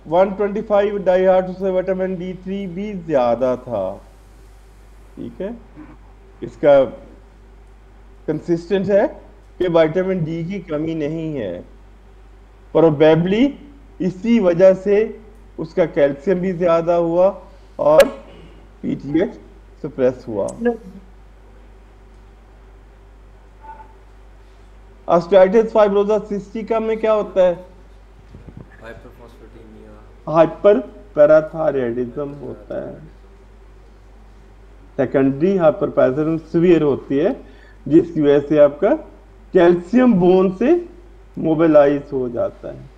125 डाइहाइड्रो से विटामिन D3 भी ज्यादा था। ठीक है, इसका कंसिस्टेंट है कि विटामिन डी की कमी नहीं है, प्रोबेबली इसी वजह से उसका कैल्शियम भी ज्यादा हुआ और पीटीएच सप्रेस हुआ। ऑस्टियाइटिस फाइब्रोसा सिस्टिका में क्या होता है? Hyperphosphatemia. हाइपर पैराथायराइडिज्म होता है, सेकेंडरी हाइपरपैराथायराइडिज्म सीवियर होती है, जिसकी वजह से आपका कैल्शियम बोन से मोबिलाइज हो जाता है,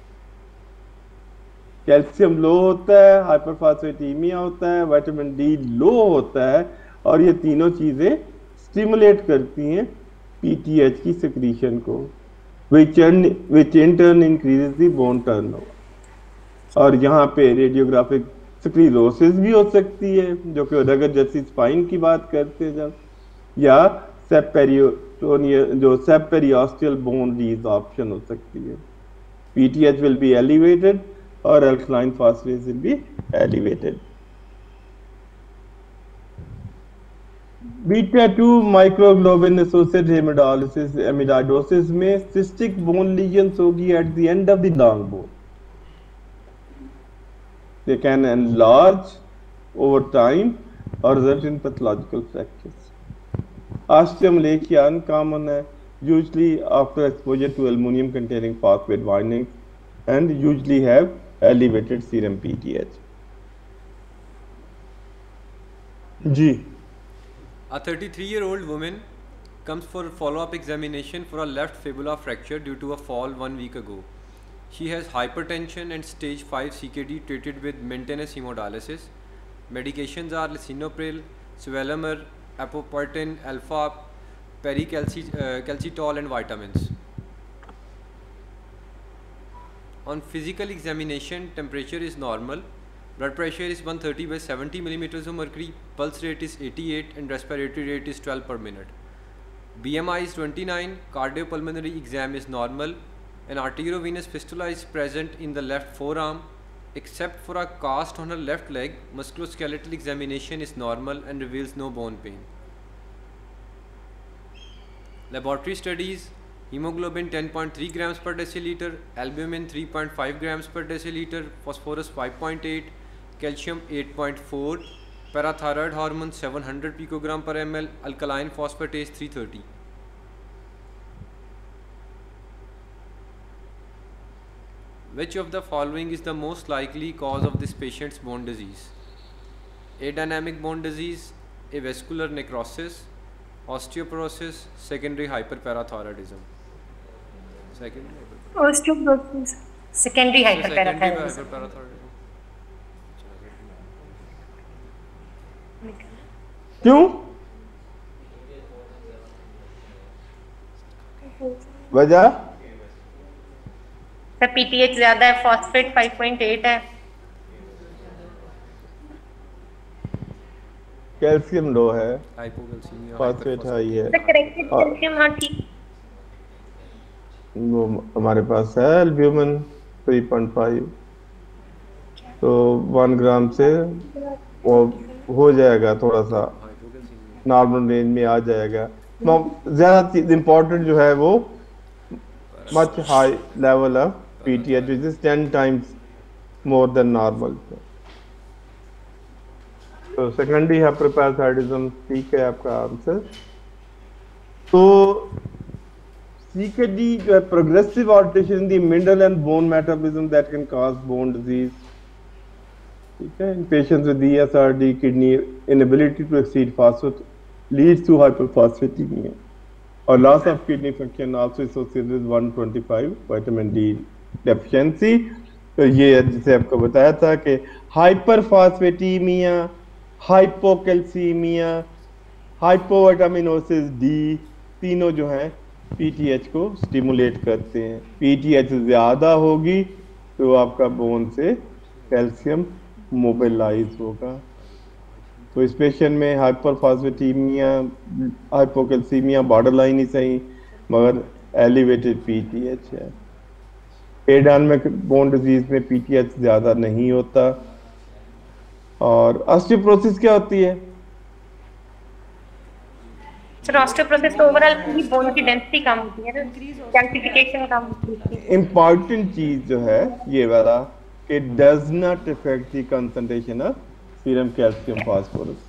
कैल्शियम लो होता है, हाइपरफॉस्फेटेमिया होता है, विटामिन डी लो होता है, और ये तीनों चीजें स्टिमुलेट करती हैं पीटीएच की सिक्रीशन को, which in turn increases the bone turnover। और यहाँ पे रेडियोग्राफिक स्क्लेरोसिस भी हो सकती है, जो कि रगर जैसी स्पाइन की बात करते हैं जब, या सेपपेरियोस्टियल बोन रीजॉर्प्शन हो सकती है। पीटीएच विल बी एलिवेटेड और alkaline phosphate will be elevated. Beta 2 microglobulin associated haemodialysis amyloidosis में सिस्टिक बोन लीजन्स होगी at the end of the long bone. They can enlarge over time or result in pathological fractures. Osteomalacia uncommon है, usually after exposure to aluminum containing phosphate bindings and usually have elevated serum PTH. जी, A 33-year-old woman comes for follow-up examination for a left fibula fracture due to a fall 1 week ago. She has hypertension and stage 5 CKD treated with maintenance hemodialysis. Medications are lisinopril, Swellamar, apopartin alpha, calcitol and vitamins. On physical examination, temperature is normal, blood pressure is 130 by 70 millimeters of mercury, pulse rate is 88 and respiratory rate is 12 per minute. BMI is 29, cardiopulmonary exam is normal. An arteriovenous fistula is present in the left forearm. Except for a cast on her left leg, musculoskeletal examination is normal and reveals no bone pain. Laboratory studies: hemoglobin 10.3 grams per deciliter, albumin 3.5 grams per deciliter, phosphorus 5.8, calcium 8.4, parathyroid hormone 700 picogram per ml, alkaline phosphatase 330. Which of the following is the most likely cause of this patient's bone disease? Adynamic bone disease, avascular necrosis, osteoporosis, secondary hyperparathyroidism. Osteoporosis, secondary Secondary hyperparathyroidism. hyperparathyroidism. क्यों? वजह? Sir PTH ज्यादा है, phosphate 5.8 है, calcium लो है, hypocalcaemia, phosphate high है। Sir corrected calcium, हाँ ठीक। वो हमारे पास है एल्ब्यूमिन 3.5, तो 1 ग्राम से वो हो जाएगा, थोड़ा सा नॉर्मल रेंज में आ जाएगा। ज्यादा इम्पोर्टेंट जो है वो much high level of PTH, which is 10 times more than normal. तो secondary hyperparathyroidism ठीक है आपका आंसर। तो CKD जो है progressive alteration in the mineral and bone metabolism that can cause bone disease. ठीक है, in patients with ESRD, kidney inability to exceed phosphate leads to hyperphosphatemia. और loss of kidney function also associated with 125 vitamin D deficiency। तो ये जिसे आपको बताया था कि हाइपरफॉस्फेटीमिया, हाइपोकैल्सीमिया, हाइपोविटामिनोसिस डी, तीनों जो हैं पीटीएच को स्टिमुलेट करते हैं। पीटीएच ज्यादा होगी तो आपका बोन से कैल्शियम मोबिलाइज होगा। तो इस पेशेंट में हाइपरफॉस्फेटीमिया, हाइपोकैल्सीमिया बॉर्डर लाइन ही सही, मगर एलिवेटेड पीटीएच है। एडानमिक बोन डिजीज में पीटीएच ज्यादा नहीं होता। और ऑस्टियोपोरोसिस क्या होती है? सर ऑस्टियोपोरोसिस तो ओवरऑल पूरी बोन की डेंसिटी कम होती है ना, कैल्सिफिकेशन कम होती है। इम्पॉर्टेंट चीज जो है ये वाला, it does not affect the concentration of serum calcium phosphorus।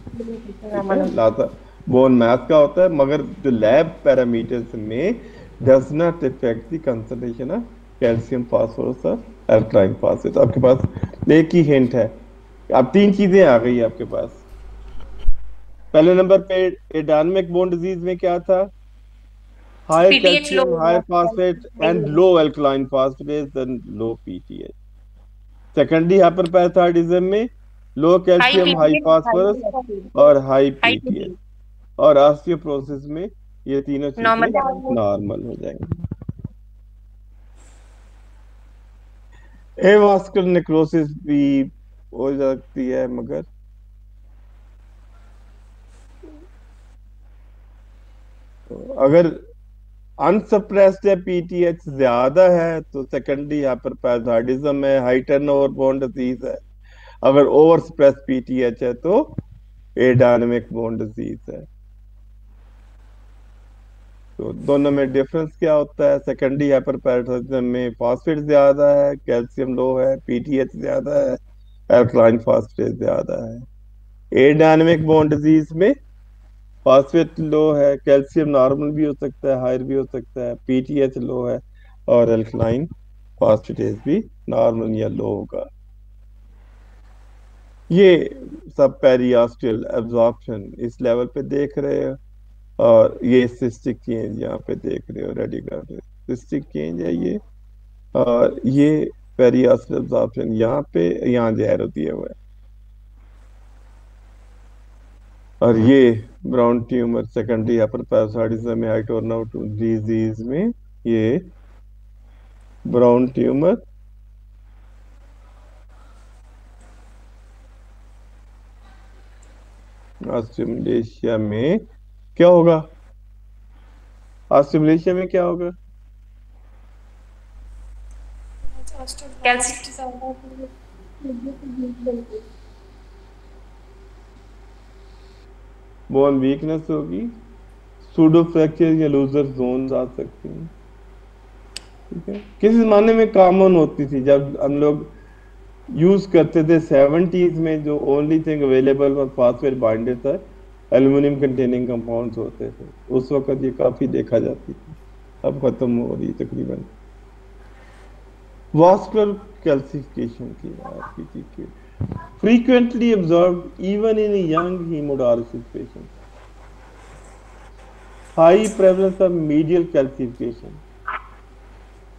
लाता बोन मैथ का होता है, मगर जो लैब पैरामीटर्स में does not affect the concentration of calcium phosphorus और alkaline phosphate। आपके पास एक ही हिंट है, अब 3 चीजें आ गई आपके पास। पहले नंबर पे एडानमिक बोन डिजीज में क्या था? High calcium, high phosphate and low alkaline phosphatase then low PTH. Secondary hyperparathyroidism में लो कैल्शियम, हाई फास्फोरस और हाई पीटीएच। और ऑस्टियोपोरोसिस में ये तीनों चीजें नॉर्मल हो जाएंगी। एवास्कुलर नेक्रोसिस भी हो सकती है, मगर अगर अनसप्रेस्ड है, पीटीएच ज्यादा है, तो सेकेंडरी हाइपरपैराथायरॉयडिज्म है, हाई टर्नओवर बोन डिजीज है। अगर ओवर सप्रेस पीटीएच है तो एडानमिक बोन डिजीज है। तो दोनों में डिफरेंस क्या होता है? सेकेंडरी हाइपरपैराथायरॉयडिज्म में फॉस्फेट ज्यादा है, कैल्शियम लो है, पीटीएच ज्यादा है, अल्कलाइन फॉस्फेट ज्यादा है। एडानमिक बोन डिजीज में फॉस्फेट लो है, कैल्शियम नॉर्मल भी हो सकता है, हायर भी हो सकता है, पीटीएच लो है और अल्कलाइन फॉस्फेटेज भी नॉर्मल या लो होगा। ये सब पेरिऑस्टियल एब्जॉर्प्शन इस लेवल पे देख रहे हो, और ये सिस्टिक चेंज यहाँ पे देख रहे हो, रेडियोग्राफ सिस्टिक चेंज है ये, और ये पेरिऑस्टियल एब्जॉर्प्शन यहाँ पे, यहाँ जहर दिया हुआ है। और ये ब्राउन ट्यूमर सेकेंडरी हाइपरपैराथायरॉयडिज्म में, हाइटोर्नाउट डिजीज में ये ब्राउन ट्यूमर ऑस्टियोमलेशिया में क्या होगा? ऑस्टियोमलेशिया में क्या होगा? बोन वीकनेस होगी, सूडो फ्रैक्चर या लूजर जोन्स आ सकती हैं। ठीक है, किस जमाने में कॉमन होती थी? जब हम लोग यूज करते थे 70s में, जो only thing available for phosphate binder था, एल्युमिनियम कंटेनिंग कंपाउंड्स होते थे। उस वक्त ये काफी देखा जाती थी, अब खत्म हो रही तकरीबन। वास्कुलर कैल्सिफिकेशन की बात की थी कि frequently observed even in young hemodialysis patients. High prevalence of medial calcification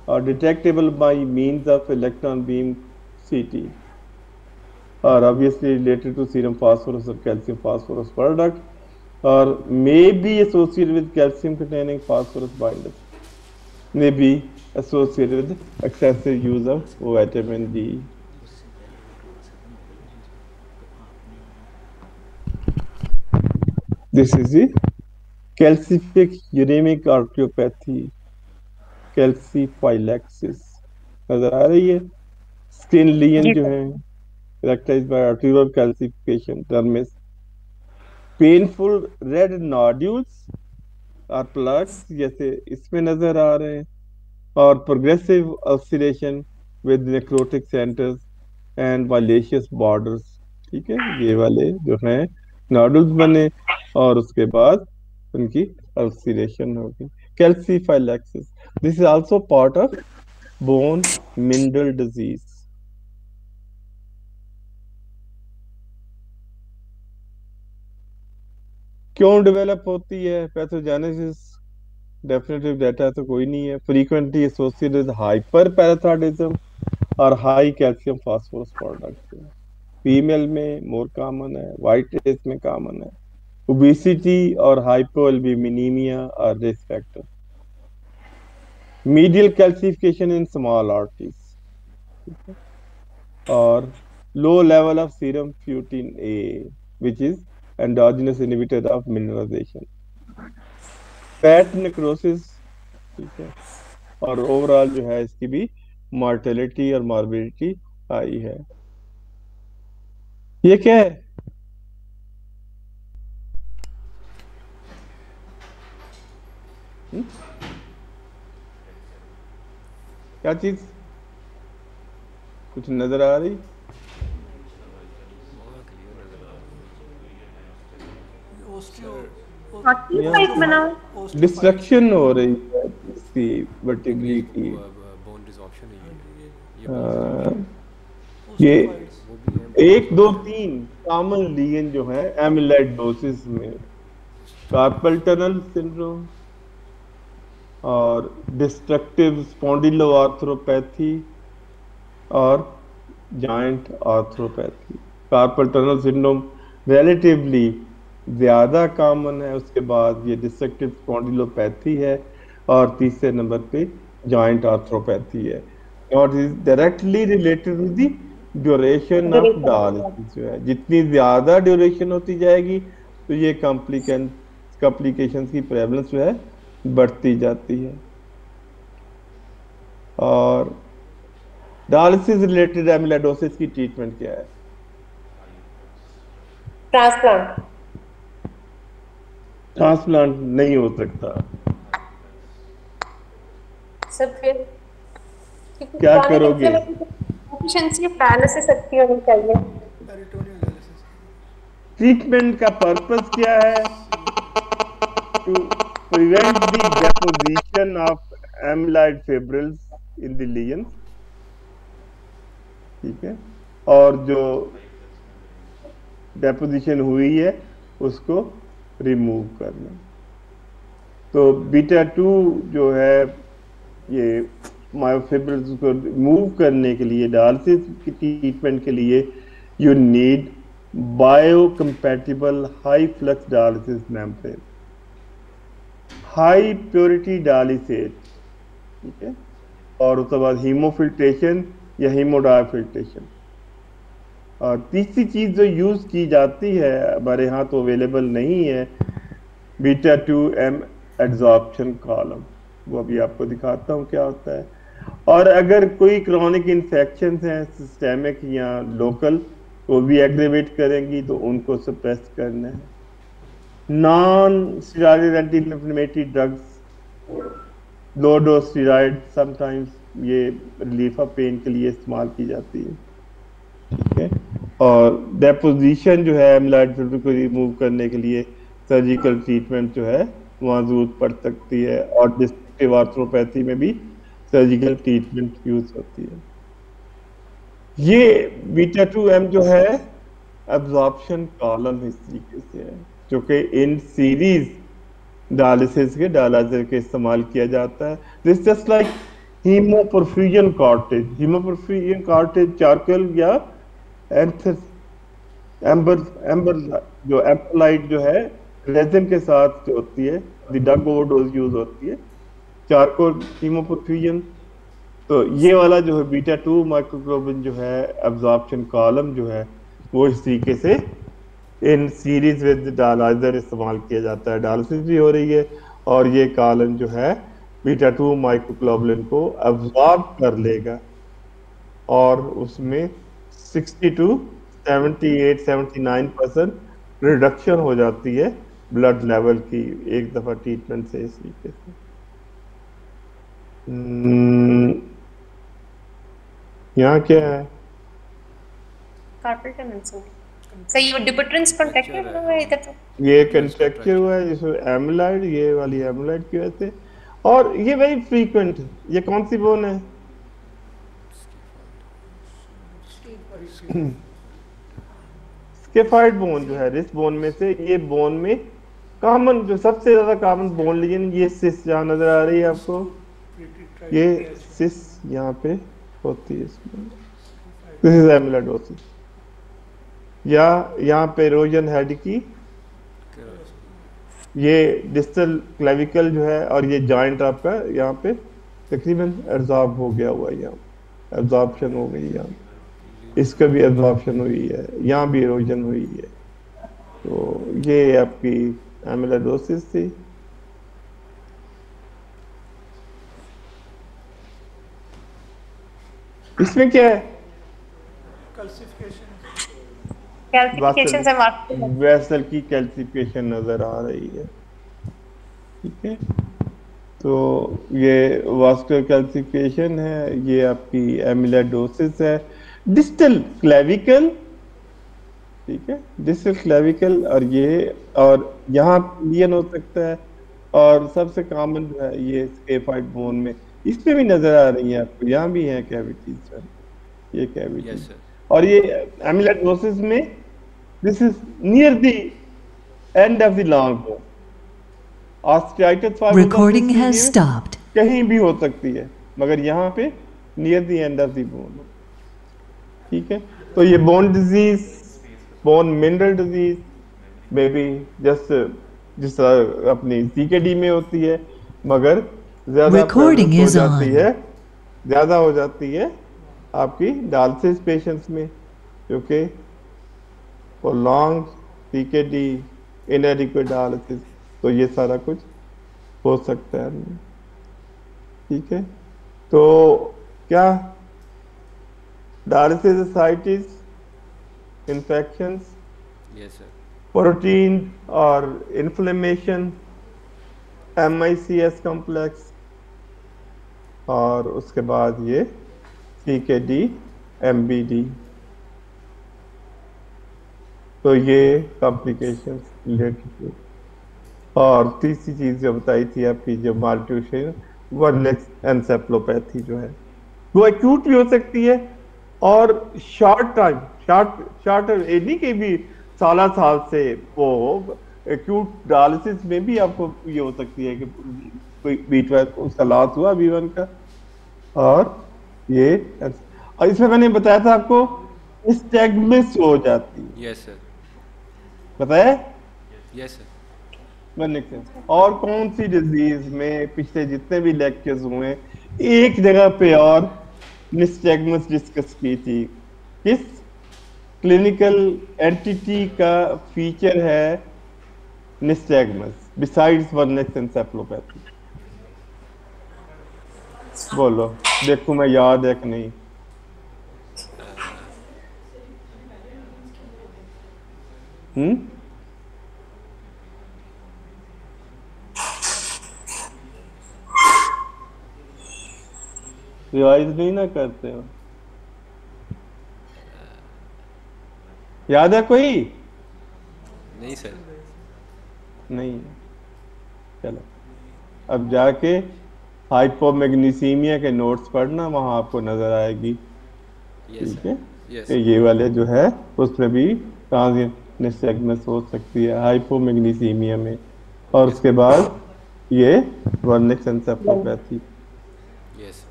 are detectable by means of electron beam CT, are obviously related to serum phosphorus or calcium phosphorus product, or may be associated with calcium containing phosphorus binders, may be associated with excessive use of vitamin D. This is the calcific uremic arteriopathy, calciphylaxis. नजर आ रही है? Skin legion जी जो sir. है characterized by arterial calcification, dermis, painful red nodules और plugs जैसे इसमें नजर आ रहे हैं, और progressive ulceration with necrotic centres and violaceous borders. ठीक है, ये वाले जो हैं नोडुल्स बने और उसके बाद उनकी अल्सरेशन होगी, calciphylaxis. This is also part of bone mineral disease. क्यों डेवलप होती है पैथोजेनेसिस? डेफिनेटिव डाटा तो कोई नहीं है। फ्रीक्वेंटली एसोसिएटेड हाइपर पैराथायरॉयडिज्म और high calcium phosphorus product. Female में मोर कॉमन है, वाइट रेस में कॉमन है। ओबेसिटी और hypoalbuminaemia are risk factor. Medial calcification in small arteries और low level of serum fetuin A which is endogenous inhibitor of mineralisation. Fat necrosis, ठीक है, और overall जो है इसकी भी मॉर्टेलिटी और मॉर्बिडिटी हाई है। ये क्या है? क्या चीज? कुछ नजर आ रही? डिस्ट्रक्शन हो रही है इसकी वर्टिब्लिटी। बोन डिसॉर्प्शन है ये 1 2 3 कॉमन लीजन जो है एमिलाइडोसिस में कार्पल टनल सिंड्रोम और डिस्ट्रक्टिव स्पॉन्डिलोआर्थरोपैथी और joint arthropathy. Carpal tunnel syndrome relatively ज़्यादा कॉमन है, उसके बाद ये डिस्ट्रक्टिव स्पॉन्डिलोपैथी है और तीसरे नंबर पे जॉइंट आर्थरोपैथी है। और is directly related to the duration of dialysis. जो है जितनी ज़्यादा ड्यूरेशन होती जाएगी तो ये कॉम्प्लिकेशंस की प्रेवलेंस जो है बढ़ती जाती है। और डायलिसिस रिलेटेड एमिलाइडोसिस की ट्रीटमेंट क्या है? ट्रांसप्लांट। ट्रांसप्लांट नहीं हो सकता। सब फिर क्या करोगे? एफिशिएंसी ऑफ डायलिसिस अच्छी होनी चाहिए। Peritoneal dialysis. ट्रीटमेंट का पर्पस क्या है? To prevent the deposition of amyloid fibrils in the lesion. ठीक है, और जो डेपोजिशन हुई है उसको रिमूव करना। तो बीटा 2 जो है ये मायोफिब्रिल्स को रिमूव करने के लिए डायलिसिस की ट्रीटमेंट के लिए you need biocompatible high flux dialysis membrane, high purity dialysis. ठीक है, और उसके बाद हीमोफिल्ट्रेशन या हीमोडायफिल्ट्रेशन। और तीसरी चीज जो यूज की जाती है, हमारे यहाँ तो अवेलेबल नहीं है, बीटा 2M एड्सॉर्प्शन कॉलम। वो अभी आपको दिखाता हूँ क्या होता है। और अगर कोई क्रोनिक इन्फेक्शन हैं सिस्टेमिक या लोकल, वो भी एग्रेवेट करेंगी तो उनको सप्रेस करना है। Non steroidal anti inflammatory drugs, low dose steroid sometimes ये रिलीफ ऑफ पेन के लिए इस्तेमाल की जाती है। ठीक है, और डेपोजिशन जो है एमिलॉइड फिल्टर को रिमूव करने के लिए सर्जिकल ट्रीटमेंट जो है वहाँ जरूरत पड़ सकती है। और डिस्ट्रक्टिव आर्थरोपैथी में भी सर्जिकल ट्रीटमेंट यूज होती है। ये बीटा 2m जो है एब्जॉर्प्शन कॉलम इस तरीके से है, जो कि इन सीरीज डायलिसिस के डायलाइजर के इस्तेमाल किया जाता है। This just like haemoperfusion cartridge. Haemoperfusion cartridge charcoal या एंथर एम्बर एम्बर जो एम्बरलाइट जो है रेजिन के साथ जो होती है, द डग ओवरडोज यूज होती है, चारकोल हीमोपरफ्यूजन। तो ये वाला जो है बीटा 2 माइक्रोग्लोबिन जो है एब्जॉर्प्शन कॉलम जो है वो इस तरीके से इन सीरीज विद डायलाइजर इस्तेमाल किया जाता है। डायलिसिस भी हो रही है और ये कॉलम जो है बीटा 2 माइक्रोग्लोबुलिन को अब्जॉर्ब कर लेगा और उसमें 60 to 78-79% रिडक्शन हो जाती है ब्लड लेवल की एक दफा ट्रीटमेंट से इस तरीके से। यहाँ क्या है? कार्पेल टनल से सही, वो डिपोट्रेंस कॉन्ट्रैक्चर हुआ है इधर तो। ये कंट्रैक्चर हुआ है जिसमें एमिलाइड, ये वाली एमिलाइड की वजह से, और ये वेरी फ्रीक्वेंट है। ये कौन सी बोन है? स्केफाइड बोन जो है रिस्ट बोन में से, ये बोन में कॉमन जो सबसे ज्यादा कॉमन बोन लीजन, ये सिस जहाँ नजर आ रही है आपको, ये सिस यहाँ पे होती है इसमें, दिस इज एमिलाइडोसिस। या यहाँ पे इरोजन हेड की, ये डिस्टल क्लेविकल जो है और ये जॉइंट आपका यहाँ पे तकरीबन एब्जॉर्ब हो गया हुआ है, यहाँ एब्जॉर्प्शन हो गई, यहाँ इसका भी एब्जॉर्प्शन हुई है, यहाँ भी इरोजन हुई है। तो ये आपकी एमिलाइडोसिस थी। इसमें क्या है? कैल्सिफिकेशन से मार्क वेसल की कैल्सिफिकेशन नजर आ रही है, ठीक है। तो ये वास्कुलर कैल्सिफिकेशन है, ये आपकी एमिलाइडोसिस है। डिस्टल क्लेविकल, ठीक है, डिस्टल क्लेविकल, और यहाँ लीजन हो सकता है, और सबसे कॉमन जो है ये स्केफाइड बोन में, इसमें भी नजर आ रही है आपको, यहाँ भी है कैविटीज सर, ये कैविटीज। और ये एमिलाइडोसिस में this is near the end of the long bone. Osteitis Recording has stopped. कहीं भी हो सकती है, मगर यहाँ पे near the end of the bone, ठीक है। तो ये bone disease, bone mineral disease, baby just जिस तरह अपनी सीकेडी में होती है, मगर ज्यादा Recording हो is जाती on. है, ज्यादा हो जाती है आपकी डायलिसिस पेशेंट्स में, क्योंकि लॉन्ग सीकेडी, इनएडिक्वेट डायलिसिस, तो ये सारा कुछ हो सकता है, ठीक है। तो क्या dialysis ascites, infections, yes sir, protein और इन्फ्लेमेशन, MICS कॉम्प्लेक्स, और उसके बाद ये CKD, MBD, तो ये कॉम्प्लिकेशंस रिलेटेड। और तीसरी चीज जो बताई थी आपकी, जो माल्ट्यूशन वर्नेक्स एन्सेफलोपैथी जो है, वो एक्यूट भी हो सकती है और शॉर्ट टाइम, शॉर्ट एनी के भी साल से वो एक्यूट डायलिसिस में भी आपको ये हो सकती है कि कोई बीच में उसका लॉस हुआ B1 का। और ये और इसमें मैंने बताया था आपको स्टैग्मिस हो जाती है, यस सर, बताया? Yes sir. और कौन सी डिजीज में पिछले जितने भी लेक्चर्स हुए एक जगह पे और निस्टैग्मस डिस्कस की थी, किस क्लिनिकल एंटिटी का फीचर है निस्टैग्मस बिसाइड्स वर्नेक्स एन्सेफलोपैथी? बोलो, देखो मैं याद है कि नहीं। रिवाइज नहीं ना करते हो? याद है कोई? नहीं सर, नहीं। चलो अब जाके हाइपोमैग्नीसीमिया के नोट्स पढ़ना, वहां आपको नजर आएगी। यस ठीक है। यस तो ये वाले जो है उसमें भी ट्रांजिएंट निस्टेगमस हो सकती है हाइपोमैग्नीसीमिया में, और ओके उसके बाद ये वर्निक्स एन्सेफलोपैथी। यस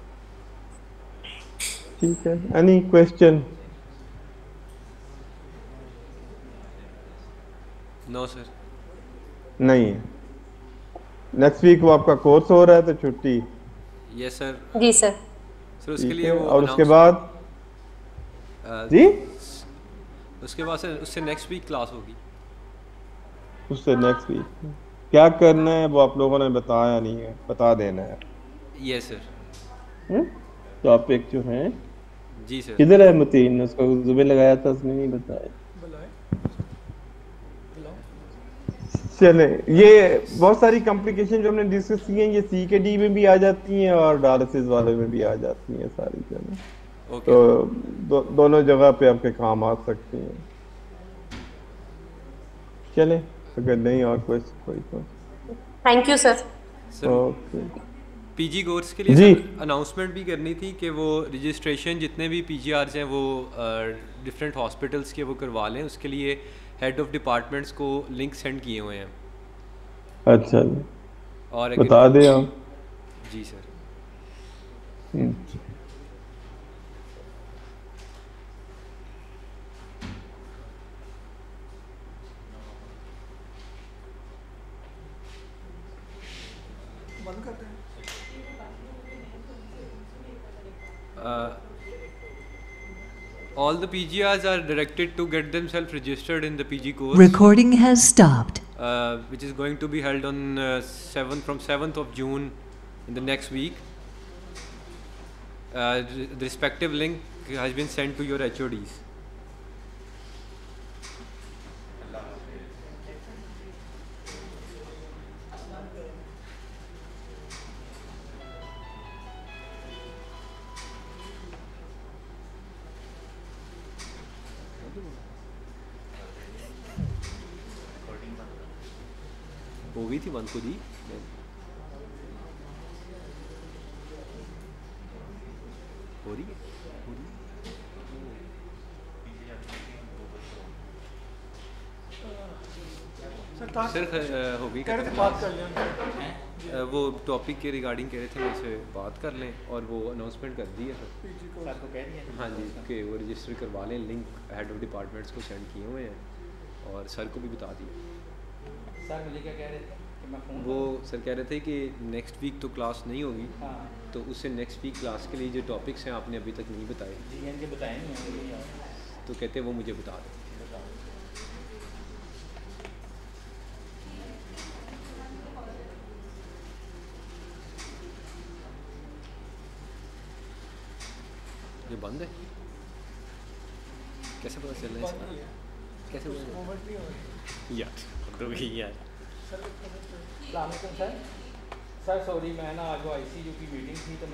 ठीक है, एनी क्वेश्चन? No sir. नहीं है। नेक्स्ट वीक वो आपका कोर्स हो रहा है तो छुट्टी? Yes sir. जी सर। सर उसके ठीक लिए है, वो और उसके announce- बाद जी उसके बाद सर उससे नेक्स्ट वीक क्लास होगी। उससे नेक्स्ट वीक क्या करना है वो आप लोगों ने बताया नहीं है, बता देना है। Yes sir. टॉपिक जो है जी सर। किधर है मतीन, उसको जुबे लगाया था उसने नहीं बताया। बुलाए बुलाओ। चले, ये बहुत सारी कॉम्प्लिकेशन जो हमने डिस्कस की हैं ये सी के डी में भी आ जाती हैं और डायलिसिस वाले में भी आ जाती हैं सारी जगह, ओके तो दोनों जगह पे आपके काम आ सकती हैं। चले, अगर नहीं और कोई तो thank you sir. Sir okay PG course के लिए जी। सर अनाउंसमेंट भी करनी थी कि वो रजिस्ट्रेशन जितने भी पीजीआरस हैं वो डिफरेंट हॉस्पिटल्स के वो करवा लें। उसके लिए हेड ऑफ डिपार्टमेंट्स को लिंक सेंड किए हुए हैं। अच्छा जी, और बता दें आप। जी सर। हम्म, बंद करते हैं। All the PGRs are directed to get themselves registered in the PG course, Recording has stopped. which is going to be held on 7th of June in the next week. The respective link has been sent to your HODs. हो गई थी बंद को जी। हो रही है। Sir task sir हो गई कह रहे थे खत्म बात क्लास। कर लिया। वो टॉपिक के रिगार्डिंग कह रहे थे उनसे बात कर लें और वो अनाउंसमेंट कर दी है सर। पीजी को हाँ जी कि वो रजिस्टर करवा लें, लिंक हेड ऑफ डिपार्टमेंट्स को सेंड किए हुए हैं और सर को भी बता दिए। सर मुझे क्या कह रहे थे कि मैं फ़ोन वो सर कह रहे थे कि नेक्स्ट वीक तो क्लास नहीं होगी, हाँ तो उससे नेक्स्ट वीक क्लास के लिए जो टॉपिक्स हैं आपने अभी तक नहीं बताए, जी इनके बताए नहीं होंगे यार। तो कहते वो मुझे बता दें। ये बंद है, कैसे पता चल रहा है इसका? कैसे पता चल मूवमेंट नहीं हो रही। यार तो भी यार सर सर सॉरी मैं ना आज वो आईसीयू की मीटिंग थी तो